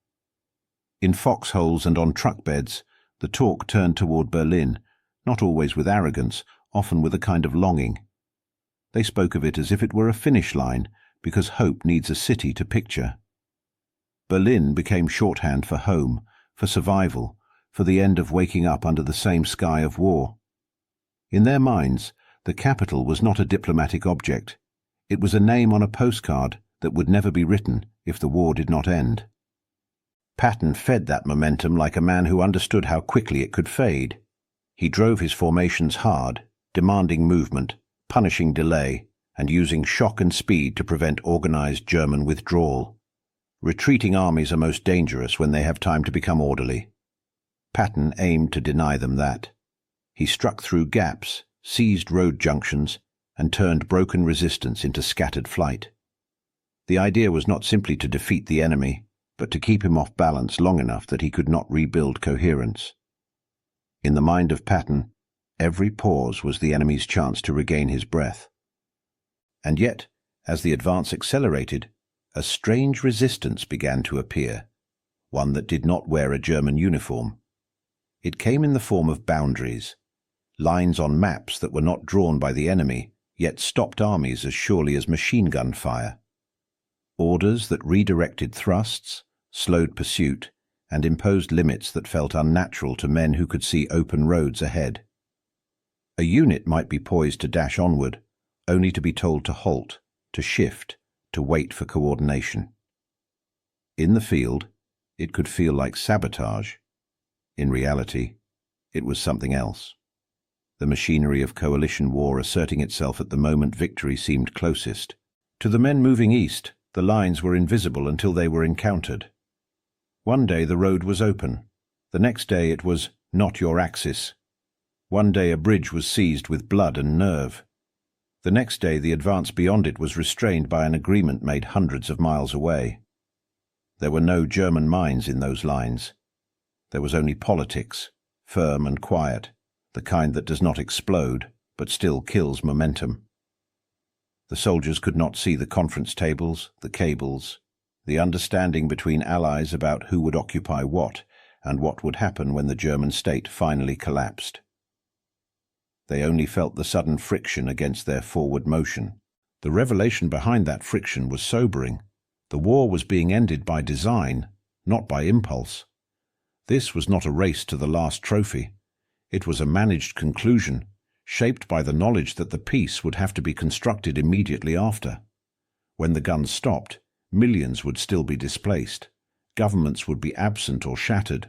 In foxholes and on truck beds, the talk turned toward Berlin, not always with arrogance, often with a kind of longing. They spoke of it as if it were a finish line, because hope needs a city to picture. Berlin became shorthand for home, for survival, for the end of waking up under the same sky of war. In their minds, the capital was not a diplomatic object. It was a name on a postcard that would never be written if the war did not end. Patton fed that momentum like a man who understood how quickly it could fade. He drove his formations hard, demanding movement, punishing delay, and using shock and speed to prevent organized German withdrawal. Retreating armies are most dangerous when they have time to become orderly. Patton aimed to deny them that. He struck through gaps, seized road junctions, and turned broken resistance into scattered flight. The idea was not simply to defeat the enemy, but to keep him off balance long enough that he could not rebuild coherence. In the mind of Patton, every pause was the enemy's chance to regain his breath. And yet, as the advance accelerated, a strange resistance began to appear, one that did not wear a German uniform. It came in the form of boundaries, lines on maps that were not drawn by the enemy, yet stopped armies as surely as machine gun fire. Orders that redirected thrusts, slowed pursuit, and imposed limits that felt unnatural to men who could see open roads ahead. A unit might be poised to dash onward, only to be told to halt, to shift, to wait for coordination. In the field, it could feel like sabotage. In reality, it was something else. the machinery of coalition war asserting itself at the moment victory seemed closest. To the men moving east, the lines were invisible until they were encountered. One day the road was open. The next day it was not your axis. One day a bridge was seized with blood and nerve. The next day the advance beyond it was restrained by an agreement made hundreds of miles away. There were no German mines in those lines. There was only politics, firm and quiet, the kind that does not explode, but still kills momentum. The soldiers could not see the conference tables, the cables, the understanding between allies about who would occupy what and what would happen when the German state finally collapsed. They only felt the sudden friction against their forward motion. The revelation behind that friction was sobering. The war was being ended by design, not by impulse. This was not a race to the last trophy. It was a managed conclusion, shaped by the knowledge that the peace would have to be constructed immediately after. When the guns stopped, millions would still be displaced, governments would be absent or shattered,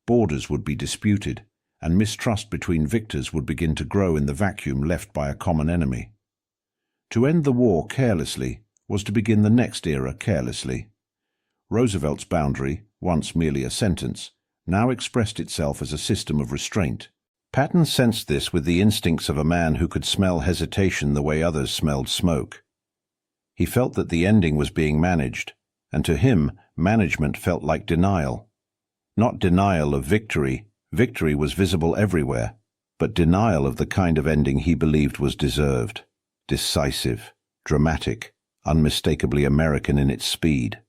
borders would be disputed, and mistrust between victors would begin to grow in the vacuum left by a common enemy. To end the war carelessly was to begin the next era carelessly. Roosevelt's boundary, once merely a sentence, now expressed itself as a system of restraint. Patton sensed this with the instincts of a man who could smell hesitation the way others smelled smoke. He felt that the ending was being managed, and to him, management felt like denial. Not denial of victory. Victory was visible everywhere, but denial of the kind of ending he believed was deserved. Decisive, dramatic, unmistakably American in its speed.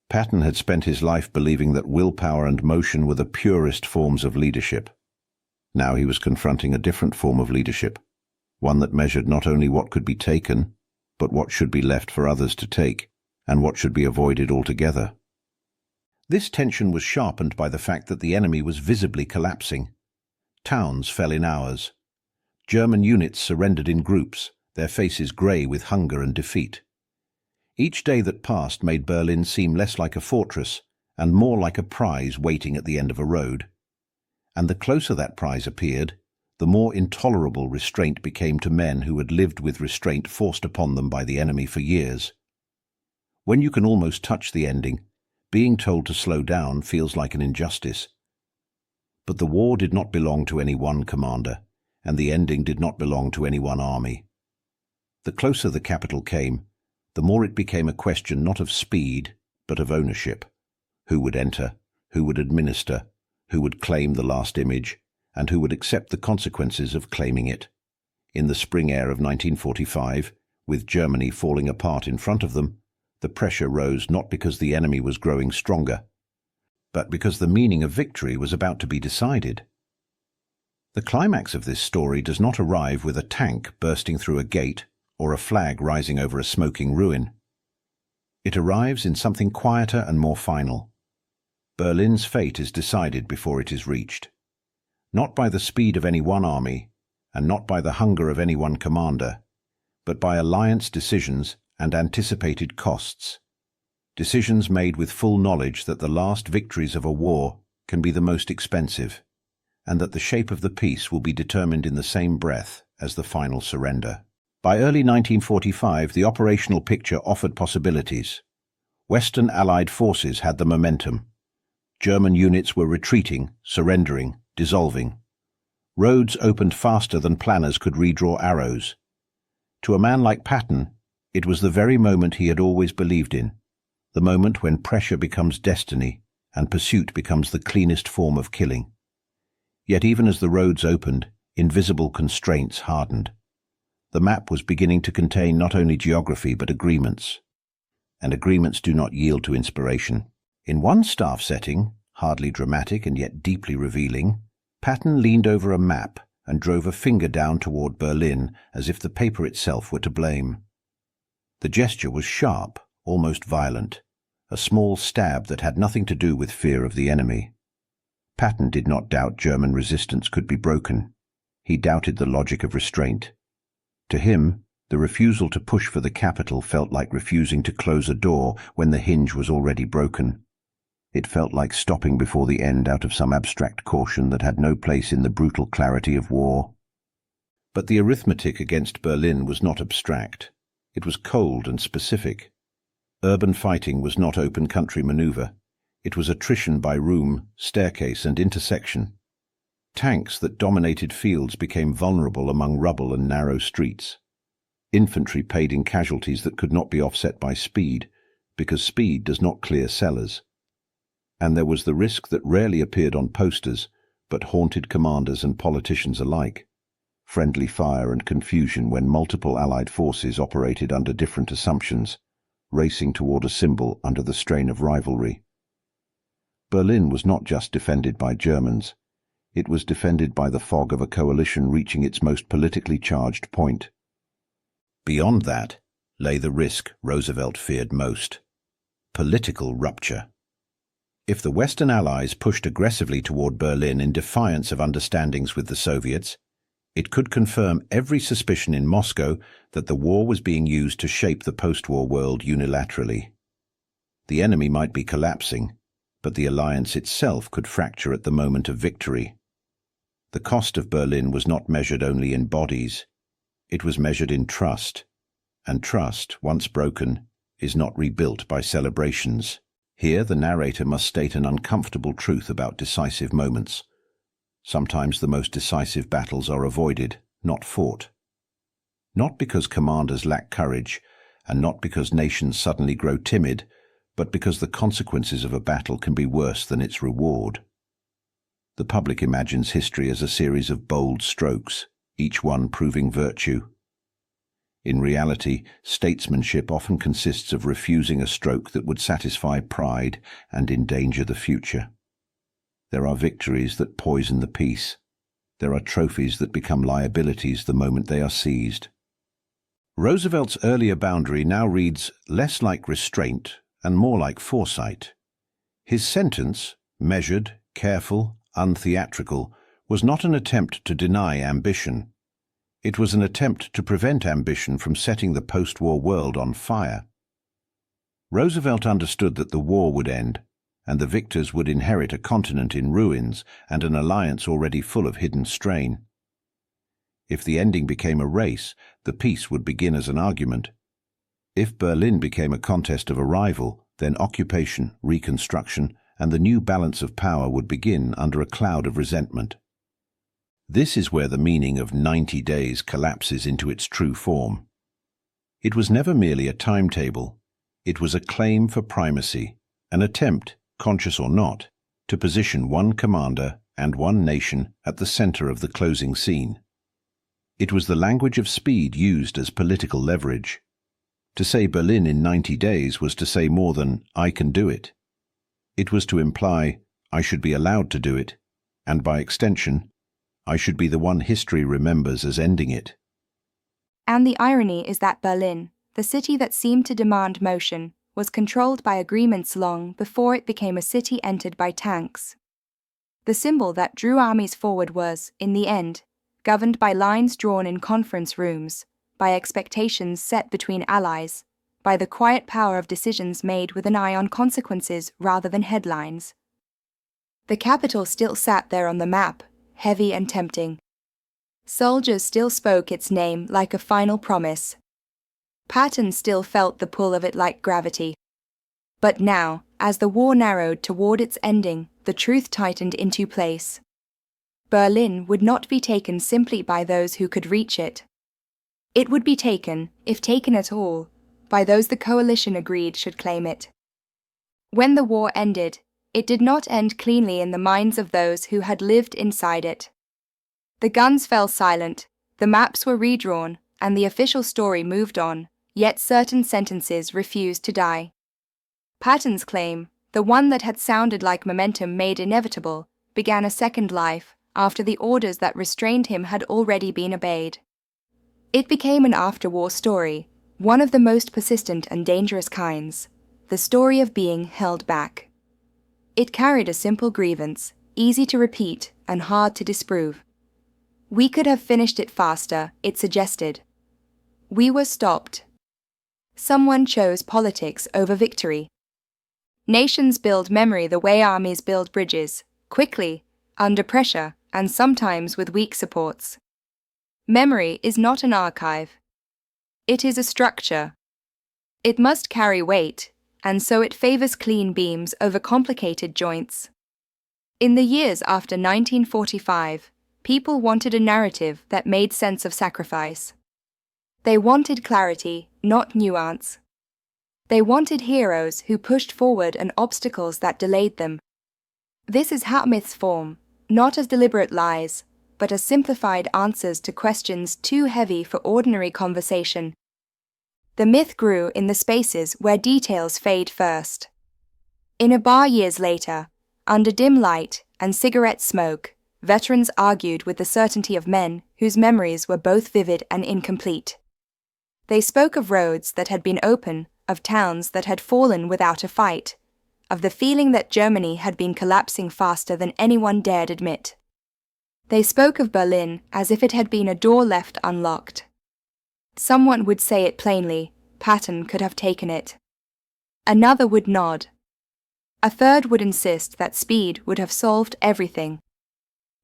Patton had spent his life believing that willpower and motion were the purest forms of leadership. Now he was confronting a different form of leadership, one that measured not only what could be taken, but what should be left for others to take, and what should be avoided altogether. This tension was sharpened by the fact that the enemy was visibly collapsing. Towns fell in hours. German units surrendered in groups, their faces grey with hunger and defeat. Each day that passed made Berlin seem less like a fortress and more like a prize waiting at the end of a road. And the closer that prize appeared, the more intolerable restraint became to men who had lived with restraint forced upon them by the enemy for years. When you can almost touch the ending, being told to slow down feels like an injustice. But the war did not belong to any one commander, and the ending did not belong to any one army. The closer the capital came, the more it became a question not of speed, but of ownership. Who would enter, who would administer, who would claim the last image, and who would accept the consequences of claiming it. In the spring air of 1945, with Germany falling apart in front of them, the pressure rose not because the enemy was growing stronger, but because the meaning of victory was about to be decided. The climax of this story does not arrive with a tank bursting through a gate or a flag rising over a smoking ruin. It arrives in something quieter and more final. Berlin's fate is decided before it is reached. Not by the speed of any one army, and not by the hunger of any one commander, but by alliance decisions and anticipated costs. Decisions made with full knowledge that the last victories of a war can be the most expensive, and that the shape of the peace will be determined in the same breath as the final surrender. By early 1945, the operational picture offered possibilities. Western Allied forces had the momentum. German units were retreating, surrendering, dissolving. Roads opened faster than planners could redraw arrows. To a man like Patton, it was the very moment he had always believed in, the moment when pressure becomes destiny and pursuit becomes the cleanest form of killing. Yet even as the roads opened, invisible constraints hardened. The map was beginning to contain not only geography but agreements. And agreements do not yield to inspiration. In one staff setting, hardly dramatic and yet deeply revealing, Patton leaned over a map and drove a finger down toward Berlin as if the paper itself were to blame. The gesture was sharp, almost violent, a small stab that had nothing to do with fear of the enemy. Patton did not doubt German resistance could be broken. He doubted the logic of restraint. To him, the refusal to push for the capital felt like refusing to close a door when the hinge was already broken. It felt like stopping before the end out of some abstract caution that had no place in the brutal clarity of war. But the arithmetic against Berlin was not abstract. It was cold and specific. Urban fighting was not open country maneuver. It was attrition by room, staircase, and intersection. Tanks that dominated fields became vulnerable among rubble and narrow streets. Infantry paid in casualties that could not be offset by speed, because speed does not clear cellars. And there was the risk that rarely appeared on posters, but haunted commanders and politicians alike. Friendly fire and confusion when multiple Allied forces operated under different assumptions, racing toward a symbol under the strain of rivalry. Berlin was not just defended by Germans. It was defended by the fog of a coalition reaching its most politically charged point. Beyond that lay the risk Roosevelt feared most: political rupture. If the Western Allies pushed aggressively toward Berlin in defiance of understandings with the Soviets, it could confirm every suspicion in Moscow that the war was being used to shape the post-war world unilaterally. The enemy might be collapsing, but the alliance itself could fracture at the moment of victory. The cost of Berlin was not measured only in bodies. It was measured in trust, and trust, once broken, is not rebuilt by celebrations. Here the narrator must state an uncomfortable truth about decisive moments. Sometimes the most decisive battles are avoided, not fought. Not because commanders lack courage, and not because nations suddenly grow timid, but because the consequences of a battle can be worse than its reward. The public imagines history as a series of bold strokes, each one proving virtue. In reality, statesmanship often consists of refusing a stroke that would satisfy pride and endanger the future. There are victories that poison the peace. There are trophies that become liabilities the moment they are seized. Roosevelt's earlier boundary now reads less like restraint and more like foresight. His sentence, measured, careful, untheatrical, was not an attempt to deny ambition. It was an attempt to prevent ambition from setting the post-war world on fire. Roosevelt understood that the war would end, and the victors would inherit a continent in ruins and an alliance already full of hidden strain. If the ending became a race, the peace would begin as an argument. If Berlin became a contest of arrival, then occupation, reconstruction, and the new balance of power would begin under a cloud of resentment. This is where the meaning of 90 days collapses into its true form. It was never merely a timetable. It was a claim for primacy, an attempt, conscious or not, to position one commander and one nation at the center of the closing scene. It was the language of speed used as political leverage. To say Berlin in 90 days was to say more than, "I can do it." It was to imply, "I should be allowed to do it," and by extension, "I should be the one history remembers as ending it." And the irony is that Berlin, the city that seemed to demand motion, was controlled by agreements long before it became a city entered by tanks. The symbol that drew armies forward was, in the end, governed by lines drawn in conference rooms, by expectations set between allies, by the quiet power of decisions made with an eye on consequences rather than headlines. The capital still sat there on the map, heavy and tempting. Soldiers still spoke its name like a final promise. Patton still felt the pull of it like gravity. But now, as the war narrowed toward its ending, the truth tightened into place. Berlin would not be taken simply by those who could reach it. It would be taken, if taken at all, by those the coalition agreed should claim it. When the war ended, it did not end cleanly in the minds of those who had lived inside it. The guns fell silent, the maps were redrawn, and the official story moved on, yet certain sentences refused to die. Patton's claim, the one that had sounded like momentum made inevitable, began a second life after the orders that restrained him had already been obeyed. It became an after-war story, one of the most persistent and dangerous kinds, the story of being held back. It carried a simple grievance, easy to repeat and hard to disprove. We could have finished it faster, it suggested. We were stopped. Someone chose politics over victory. Nations build memory the way armies build bridges, quickly, under pressure, and sometimes with weak supports. Memory is not an archive. It is a structure. It must carry weight, and so it favors clean beams over complicated joints. In the years after 1945, people wanted a narrative that made sense of sacrifice. They wanted clarity, not nuance. They wanted heroes who pushed forward and obstacles that delayed them. This is how myths form, not as deliberate lies, but as simplified answers to questions too heavy for ordinary conversation. The myth grew in the spaces where details fade first. In a bar years later, under dim light and cigarette smoke, veterans argued with the certainty of men whose memories were both vivid and incomplete. They spoke of roads that had been open, of towns that had fallen without a fight, of the feeling that Germany had been collapsing faster than anyone dared admit. They spoke of Berlin as if it had been a door left unlocked. Someone would say it plainly, Patton could have taken it. Another would nod. A third would insist that speed would have solved everything.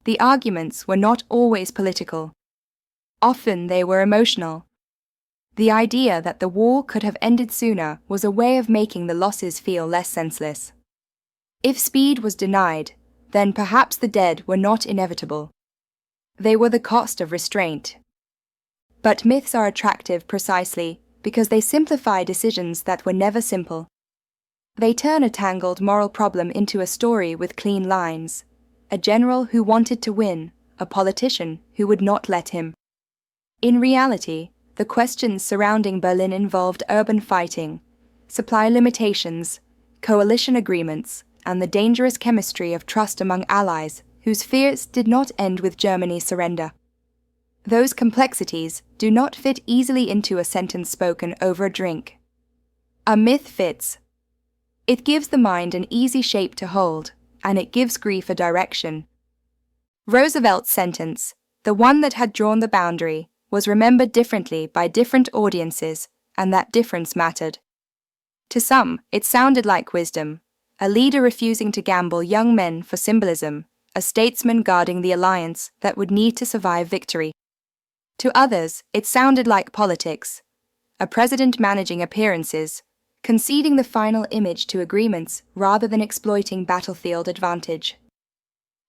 The arguments were not always political. Often they were emotional. The idea that the war could have ended sooner was a way of making the losses feel less senseless. If speed was denied, then perhaps the dead were not inevitable. They were the cost of restraint. But myths are attractive precisely because they simplify decisions that were never simple. They turn a tangled moral problem into a story with clean lines. A general who wanted to win, a politician who would not let him. In reality, the questions surrounding Berlin involved urban fighting, supply limitations, coalition agreements, and the dangerous chemistry of trust among allies whose fears did not end with Germany's surrender. Those complexities do not fit easily into a sentence spoken over a drink. A myth fits. It gives the mind an easy shape to hold, and it gives grief a direction. Roosevelt's sentence, the one that had drawn the boundary, was remembered differently by different audiences, and that difference mattered. To some, it sounded like wisdom, a leader refusing to gamble young men for symbolism, a statesman guarding the alliance that would need to survive victory. To others, it sounded like politics, a president managing appearances, conceding the final image to agreements rather than exploiting battlefield advantage.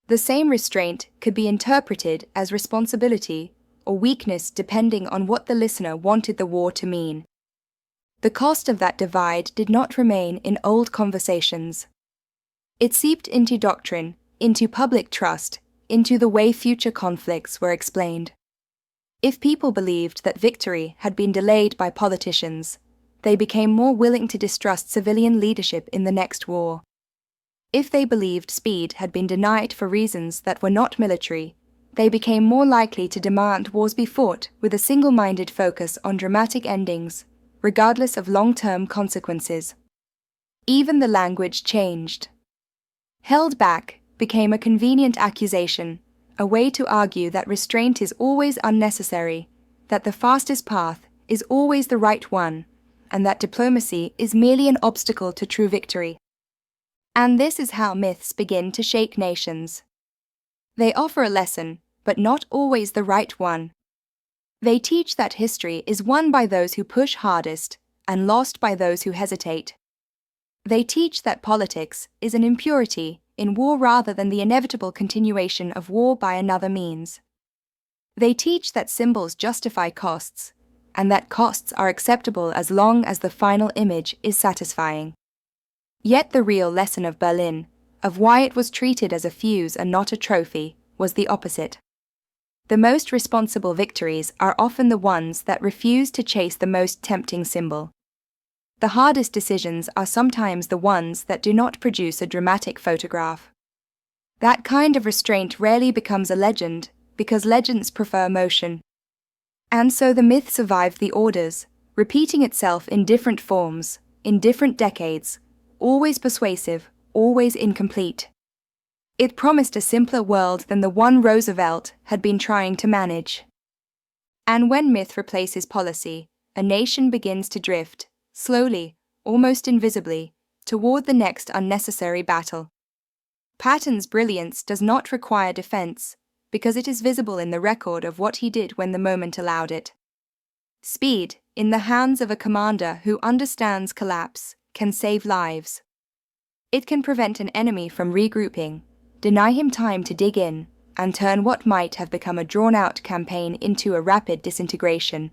The same restraint could be interpreted as responsibility or weakness depending on what the listener wanted the war to mean. The cost of that divide did not remain in old conversations. It seeped into doctrine, into public trust, into the way future conflicts were explained. If people believed that victory had been delayed by politicians, they became more willing to distrust civilian leadership in the next war. If they believed speed had been denied for reasons that were not military, they became more likely to demand wars be fought with a single-minded focus on dramatic endings, regardless of long-term consequences. Even the language changed. Held back became a convenient accusation, a way to argue that restraint is always unnecessary, that the fastest path is always the right one, and that diplomacy is merely an obstacle to true victory. And this is how myths begin to shake nations. They offer a lesson, but not always the right one. They teach that history is won by those who push hardest and lost by those who hesitate. They teach that politics is an impurity in war rather than the inevitable continuation of war by another means. They teach that symbols justify costs, and that costs are acceptable as long as the final image is satisfying. Yet the real lesson of Berlin, of why it was treated as a fuse and not a trophy, was the opposite. The most responsible victories are often the ones that refuse to chase the most tempting symbol. The hardest decisions are sometimes the ones that do not produce a dramatic photograph. That kind of restraint rarely becomes a legend, because legends prefer motion. And so the myth survived the orders, repeating itself in different forms, in different decades, always persuasive, always incomplete. It promised a simpler world than the one Roosevelt had been trying to manage. And when myth replaces policy, a nation begins to drift, slowly, almost invisibly, toward the next unnecessary battle. Patton's brilliance does not require defense, because it is visible in the record of what he did when the moment allowed it. Speed, in the hands of a commander who understands collapse, can save lives. It can prevent an enemy from regrouping, deny him time to dig in, and turn what might have become a drawn-out campaign into a rapid disintegration.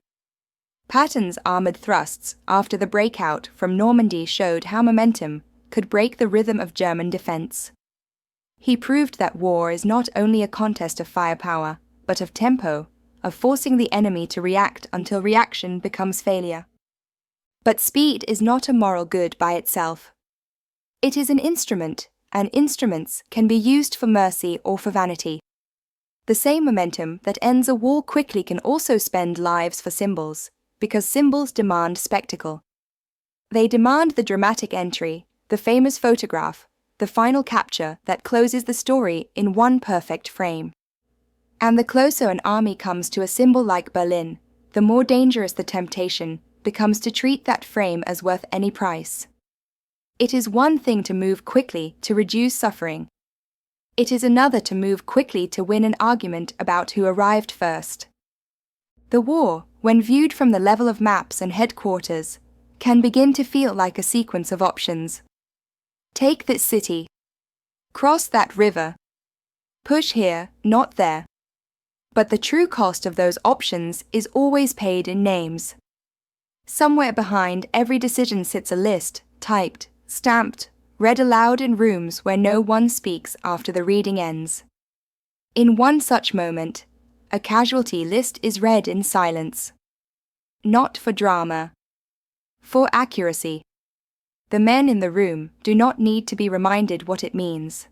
Patton's armoured thrusts after the breakout from Normandy showed how momentum could break the rhythm of German defence. He proved that war is not only a contest of firepower, but of tempo, of forcing the enemy to react until reaction becomes failure. But speed is not a moral good by itself. It is an instrument, and instruments can be used for mercy or for vanity. The same momentum that ends a war quickly can also spend lives for symbols, because symbols demand spectacle. They demand the dramatic entry, the famous photograph, the final capture that closes the story in one perfect frame. And the closer an army comes to a symbol like Berlin, the more dangerous the temptation becomes to treat that frame as worth any price. It is one thing to move quickly to reduce suffering. It is another to move quickly to win an argument about who arrived first. The war, when viewed from the level of maps and headquarters, can begin to feel like a sequence of options. Take this city. Cross that river. Push here, not there. But the true cost of those options is always paid in names. Somewhere behind every decision sits a list, typed, stamped, read aloud in rooms where no one speaks after the reading ends. In one such moment, a casualty list is read in silence. Not for drama. For accuracy. The men in the room do not need to be reminded what it means.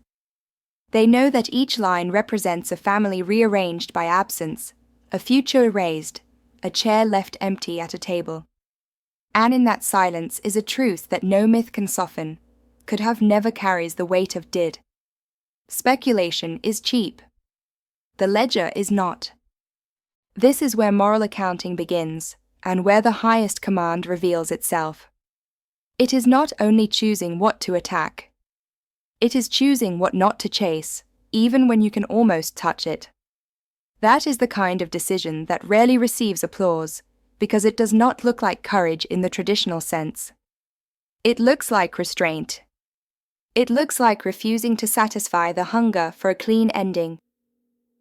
They know that each line represents a family rearranged by absence, a future erased, a chair left empty at a table. And in that silence is a truth that no myth can soften, could have never carries the weight of did. Speculation is cheap. The ledger is not. This is where moral accounting begins, and where the highest command reveals itself. It is not only choosing what to attack. It is choosing what not to chase, even when you can almost touch it. That is the kind of decision that rarely receives applause, because it does not look like courage in the traditional sense. It looks like restraint. It looks like refusing to satisfy the hunger for a clean ending.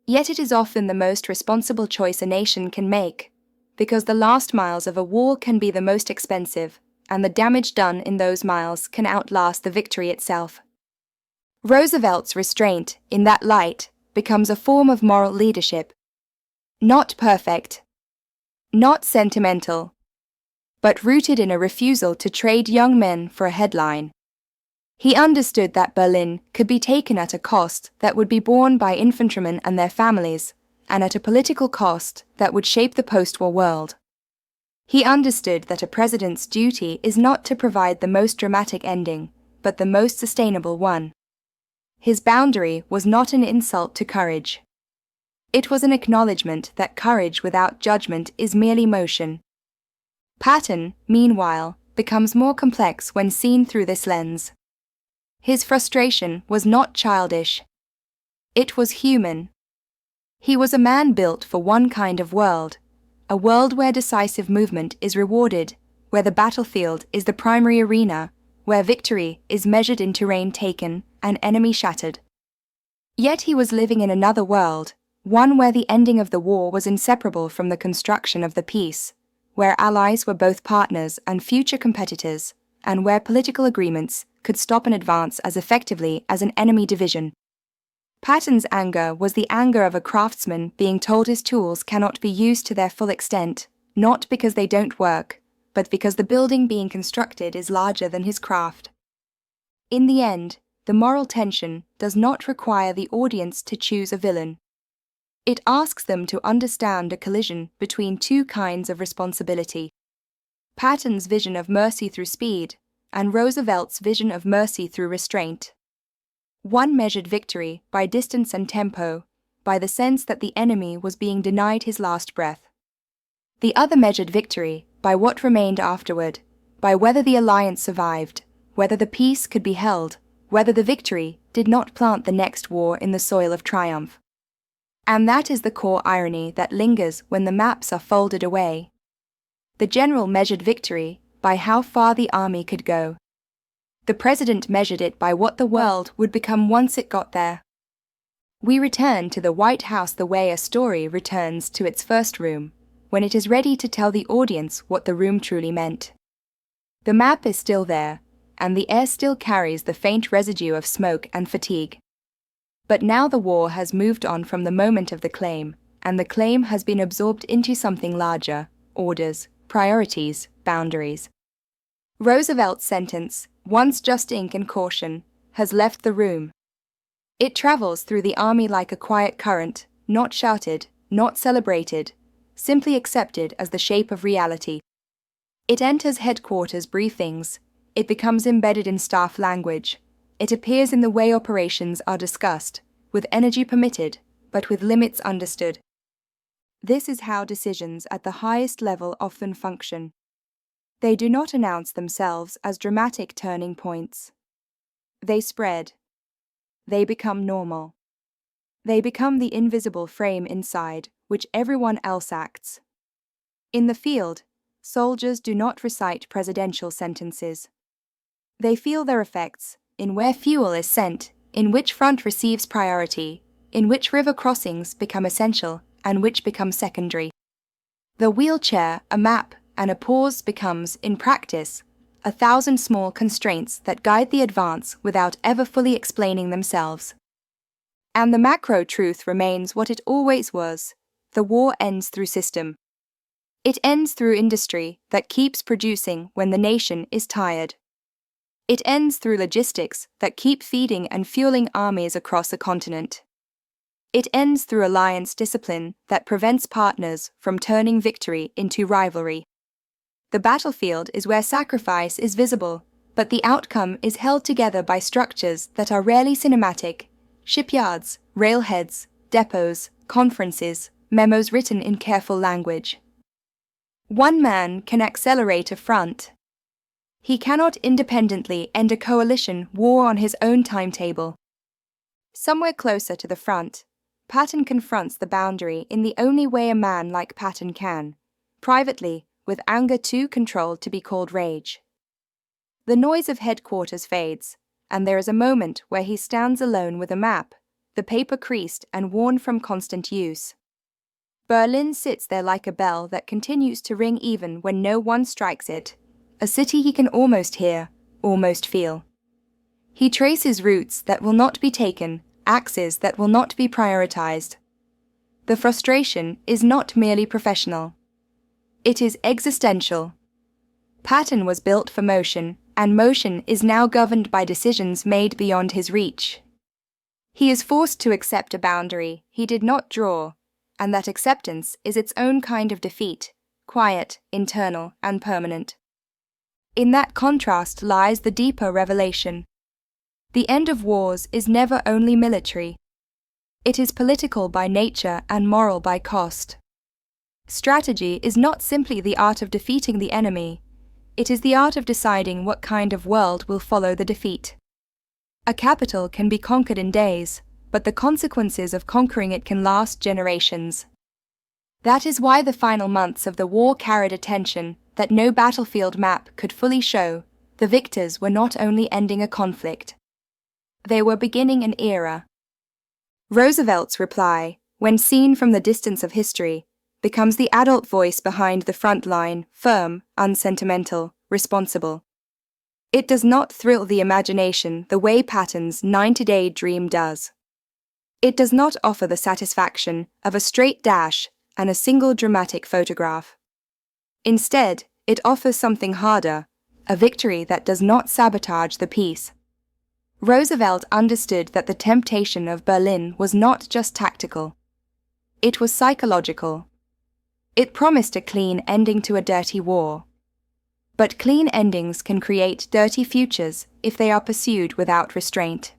Yet it is often the most responsible choice a nation can make, because the last miles of a war can be the most expensive, and the damage done in those miles can outlast the victory itself. Roosevelt's restraint, in that light, becomes a form of moral leadership. Not perfect, not sentimental, but rooted in a refusal to trade young men for a headline. He understood that Berlin could be taken at a cost that would be borne by infantrymen and their families, and at a political cost that would shape the post-war world. He understood that a president's duty is not to provide the most dramatic ending, but the most sustainable one. His boundary was not an insult to courage. It was an acknowledgement that courage without judgment is merely motion. Patton, meanwhile, becomes more complex when seen through this lens. His frustration was not childish. It was human. He was a man built for one kind of world, a world where decisive movement is rewarded, where the battlefield is the primary arena, where victory is measured in terrain taken and enemy shattered. Yet he was living in another world, one where the ending of the war was inseparable from the construction of the peace, where allies were both partners and future competitors, and where political agreements could stop an advance as effectively as an enemy division. Patton's anger was the anger of a craftsman being told his tools cannot be used to their full extent, not because they don't work, but because the building being constructed is larger than his craft. In the end, the moral tension does not require the audience to choose a villain. It asks them to understand a collision between two kinds of responsibility. Patton's vision of mercy through speed, and Roosevelt's vision of mercy through restraint. One measured victory by distance and tempo, by the sense that the enemy was being denied his last breath. The other measured victory by what remained afterward, by whether the alliance survived, whether the peace could be held, whether the victory did not plant the next war in the soil of triumph. And that is the core irony that lingers when the maps are folded away. The general measured victory by how far the army could go. The president measured it by what the world would become once it got there. We return to the White House the way a story returns to its first room, when it is ready to tell the audience what the room truly meant. The map is still there, and the air still carries the faint residue of smoke and fatigue. But now the war has moved on from the moment of the claim, and the claim has been absorbed into something larger: orders, priorities, boundaries. Roosevelt's sentence, once just ink and caution, has left the room. It travels through the army like a quiet current, not shouted, not celebrated, simply accepted as the shape of reality. It enters headquarters briefings. It becomes embedded in staff language. It appears in the way operations are discussed, with energy permitted, but with limits understood. This is how decisions at the highest level often function. They do not announce themselves as dramatic turning points. They spread. They become normal. They become the invisible frame inside which everyone else acts. In the field, soldiers do not recite presidential sentences. They feel their effects in where fuel is sent, in which front receives priority, in which river crossings become essential and which become secondary. The wheelchair, a map, and a pause becomes, in practice, 1,000 small constraints that guide the advance without ever fully explaining themselves. And the macro truth remains what it always was: the war ends through system. It ends through industry that keeps producing when the nation is tired. It ends through logistics that keep feeding and fueling armies across a continent. It ends through alliance discipline that prevents partners from turning victory into rivalry. The battlefield is where sacrifice is visible, but the outcome is held together by structures that are rarely cinematic: shipyards, railheads, depots, conferences, memos written in careful language. One man can accelerate a front. He cannot independently end a coalition war on his own timetable. Somewhere closer to the front, Patton confronts the boundary in the only way a man like Patton can, privately, with anger too controlled to be called rage. The noise of headquarters fades, and there is a moment where he stands alone with a map, the paper creased and worn from constant use. Berlin sits there like a bell that continues to ring even when no one strikes it, a city he can almost hear, almost feel. He traces routes that will not be taken, axes that will not be prioritized. The frustration is not merely professional. It is existential. Patton was built for motion, and motion is now governed by decisions made beyond his reach. He is forced to accept a boundary he did not draw, and that acceptance is its own kind of defeat, quiet, internal, and permanent. In that contrast lies the deeper revelation. The end of wars is never only military. It is political by nature and moral by cost. Strategy is not simply the art of defeating the enemy, it is the art of deciding what kind of world will follow the defeat. A capital can be conquered in days, but the consequences of conquering it can last generations. That is why the final months of the war carried a tension that no battlefield map could fully show. The victors were not only ending a conflict, they were beginning an era. Roosevelt's reply, when seen from the distance of history, becomes the adult voice behind the front line, firm, unsentimental, responsible. It does not thrill the imagination the way Patton's 90-day dream does. It does not offer the satisfaction of a straight dash and a single dramatic photograph. Instead, it offers something harder, a victory that does not sabotage the peace. Roosevelt understood that the temptation of Berlin was not just tactical. It was psychological. It promised a clean ending to a dirty war. But clean endings can create dirty futures if they are pursued without restraint.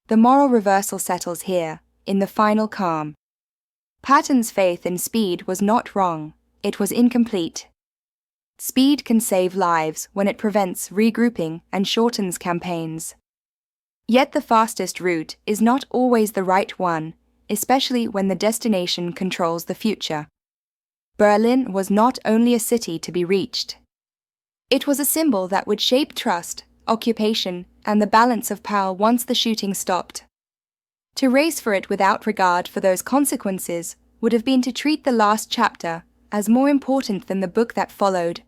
The moral reversal settles here, in the final calm. Patton's faith in speed was not wrong, it was incomplete. Speed can save lives when it prevents regrouping and shortens campaigns. Yet the fastest route is not always the right one, especially when the destination controls the future. Berlin was not only a city to be reached. It was a symbol that would shape trust, occupation, and the balance of power once the shooting stopped. To race for it without regard for those consequences would have been to treat the last chapter as more important than the book that followed.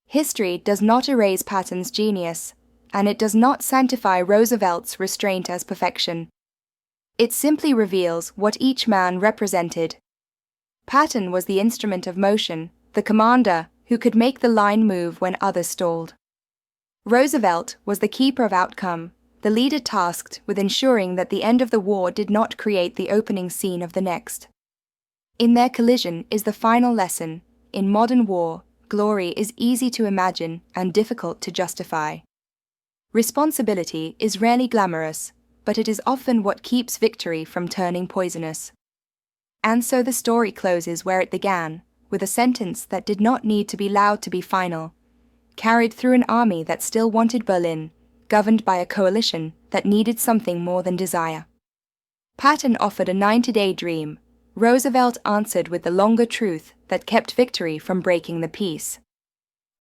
History does not erase Patton's genius, and it does not sanctify Roosevelt's restraint as perfection. It simply reveals what each man represented. Patton was the instrument of motion, the commander who could make the line move when others stalled. Roosevelt was the keeper of outcome, the leader tasked with ensuring that the end of the war did not create the opening scene of the next. In their collision is the final lesson: in modern war, glory is easy to imagine and difficult to justify. Responsibility is rarely glamorous, but it is often what keeps victory from turning poisonous. And so the story closes where it began, with a sentence that did not need to be loud to be final, carried through an army that still wanted Berlin, governed by a coalition that needed something more than desire. Patton offered a 90-day dream. Roosevelt answered with the longer truth that kept victory from breaking the peace.